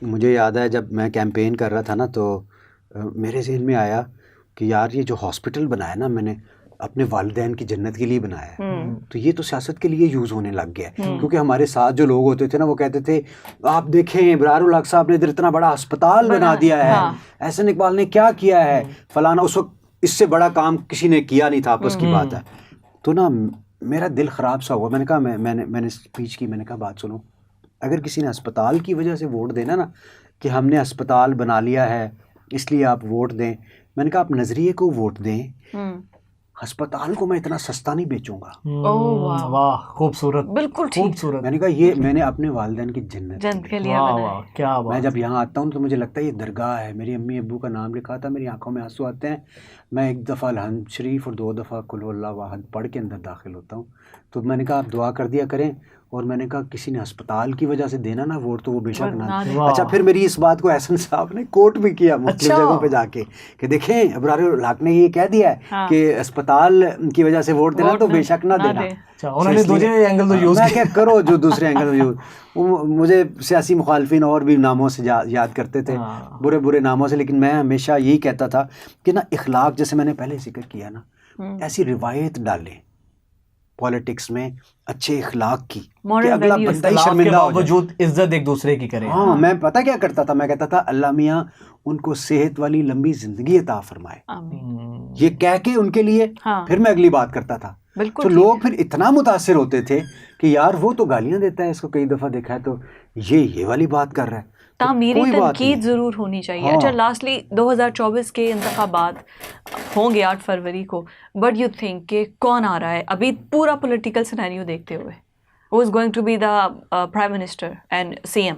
मुझे याद है जब मैं कैंपेन कर रहा था ना तो मेरे जहन में आया कि यार ये जो हॉस्पिटल बनाया ना मैंने अपने वालिदैन की जन्नत के लिए बनाया है, तो ये तो सियासत के लिए यूज़ होने लग गया है। क्योंकि हमारे साथ जो लोग होते थे ना वो कहते थे आप देखें इब्रारुल हक साहब ने इधर इतना बड़ा अस्पताल बना दिया है, एहसन इकबाल ने क्या किया है, फलाना। उस वक्त इससे बड़ा काम किसी ने किया नहीं था, आपस की बात है। तो ना मेरा दिल ख़राब सा हुआ। मैंने कहा मैंने स्पीच की, मैंने कहा बात सुनो, अगर किसी ने अस्पताल की वजह से वोट देना ना कि हमने अस्पताल बना लिया है इसलिए आप वोट दें, मैंने कहा आप नज़रिए को वोट दें, अस्पताल को मैं इतना सस्ता नहीं बेचूंगा। वाह खूबसूरत, बिल्कुल खूबसूरत। मैंने कहा ये मैंने अपने वालिदैन की जन्नत के लिए बनाया। क्या बात। मैं जब यहाँ आता हूँ तो मुझे लगता है ये दरगाह है, मेरी अम्मी अब्बू का नाम लिखा था, मेरी आंखों में आंसू आते हैं। मैं एक दफ़ा अलहम्द शरीफ और 2 दफ़ा कुल हुवल्लाहु अहद पढ़ के अंदर दाखिल होता हूँ। तो मैंने कहा आप दुआ कर दिया करें, और मैंने कहा किसी ने अस्पताल की वजह से देना ना वोट तो वो बेशक ना। अच्छा फिर मेरी इस बात को एहसन साहब ने कोट भी किया मुख्तलिफ जगहों पे जाके कि देखें अबरारुल हक ने ये कह दिया है कि अस्पताल की वजह से वोट देना तो बेशक ना देना। उन्होंने दूसरे एंगल तो यूज़ किया, करो जो दूसरे एंगल यूज़। मुझे सियासी मुखालफिन और भी नामों से याद करते थे, बुरे बुरे नामों से, लेकिन मैं हमेशा यही कहता था कि ना इखलाक, जैसे मैंने पहले जिक्र किया ना, ऐसी रिवायत डालें पॉलिटिक्स में अच्छे इखलाक की, कि Moral अगला values। बंदा ही इख्तिलाफ के शर्मिंदा हो जाए। बावजूद इज्जत एक दूसरे की करें। हाँ, मैं पता क्या करता था, मैं कहता था अल्लाह मियाँ उनको सेहत वाली लंबी जिंदगी अता फरमाए, ये कह के उनके लिए हाँ। फिर मैं अगली बात करता था। बिल्कुल तो ठीक लोग फिर इतना मुतासिर होते थे कि यार वो तो गालियां देता है, इसको कई दफ़ा देखा है, तो ये वाली बात कर रहा है, तो तामीरी कोई बात तनकीद नहीं। ज़रूर होनी चाहिए। हाँ। अच्छा, लास्टली 2024 के इंतखाबात होंगे 8 फरवरी को, बट यू थिंक कि कौन आ रहा है अभी पूरा पॉलिटिकल सिनेरियो देखते हुए, who is going to be the prime minister and CM?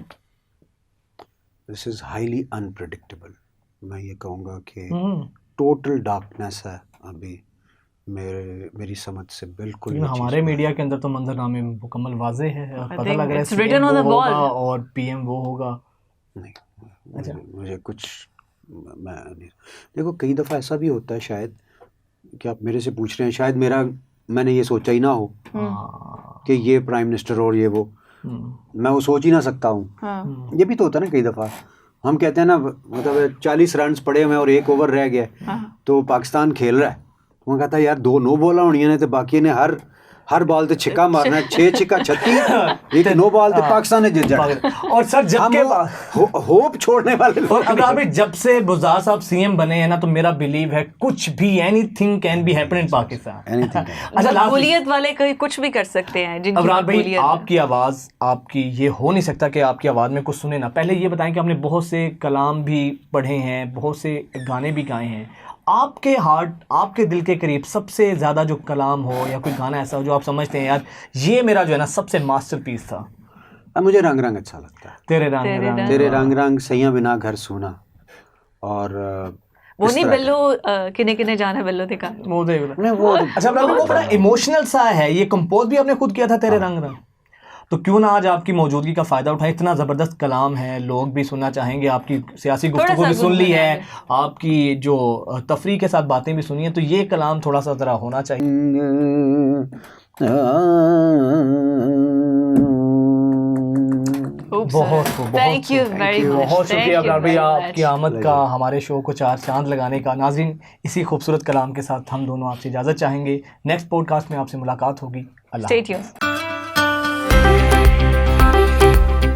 This is highly unpredictable. मैं ये कहूँगा कि टोटल डार्कनेस है अभी, मेरी समझ से बिल्कुल। लेकिन हमारे मीडिया के अंदर तो मंजरनामे मुकम्मल वाजे है और पता think लग रहा है it's written CM on वो the wall। होगा और PM वो होगा। नहीं, अच्छा। मुझे कुछ मैं नहीं, देखो कई दफ़ा ऐसा भी होता है शायद कि आप मेरे से पूछ रहे हैं, शायद मैंने ये सोचा ही ना हो कि ये प्राइम मिनिस्टर और ये वो, मैं वो सोच ही ना सकता हूँ। हाँ। ये भी तो होता है ना, कई दफ़ा हम कहते हैं ना, मतलब 40 रन पड़े हुए हैं और 1 ओवर रह गया हाँ। तो पाकिस्तान खेल रहा है, वो कहता है यार 2 नो बॉल होनी ने, तो बाकी ने हर बॉल ते छिक्का मारना है, 6 छिक्का 36, एक नो बॉल ते पाकिस्तान ने जीत जाना। और सर जब के होप छोड़ने वाले लोग। और अगर अभी जब से बुज़दार साहब CM बने हैं ना, तो मेरा बिलीव है कुछ भी anything can be happen in Pakistan. अच्छा, मकबूलियत वाले कोई कुछ भी कर सकते हैं। जिनकी अबरार भाई, मकबूलियत है। आपकी आवाज़, आपकी ये हो नहीं सकता कि आपकी आवाज़ में कुछ सुने ना। पहले ये बताएं कि आपने बहुत से कलाम भी पढ़े हैं, बहुत से गाने भी गाए हैं, आपके हार्ट, आपके दिल के करीब सबसे ज़्यादा जो कलाम हो या कोई गाना ऐसा हो जो आप समझते हैं यार ये मेरा जो है ना सबसे मास्टरपीस था? अब मुझे रंग रंग अच्छा लगता है। तेरे रंग तेरे रंग रंग सैया बिना घर सूना, और वो नहीं बिल्लो किने किने जाना बिल्लो दिखा वो नहीं वो अच्छा, वो बड़ा इमोशनल सा है। ये कंपोज भी आपने खुद किया था, तेरे रंग रंग? तो क्यों ना आज आपकी मौजूदगी का फ़ायदा उठाएं, इतना ज़बरदस्त कलाम है, लोग भी सुनना चाहेंगे, आपकी सियासी गुफ्तगू भी सुन ली है, आपकी जो तफरीह के साथ बातें भी सुनी है, तो ये कलाम थोड़ा सा ज़रा होना चाहिए। बहुत थैंक यू वेरी मच, बहुत शुक्रिया अबरार भैया आपकी आमद का, हमारे शो को 4 चांद लगाने का। नाज़रीन, इसी खूबसूरत कलाम के साथ हम दोनों आपसे इजाज़त चाहेंगे। नेक्स्ट पॉडकास्ट में आपसे मुलाकात होगी। अल्लाह। Stay tuned.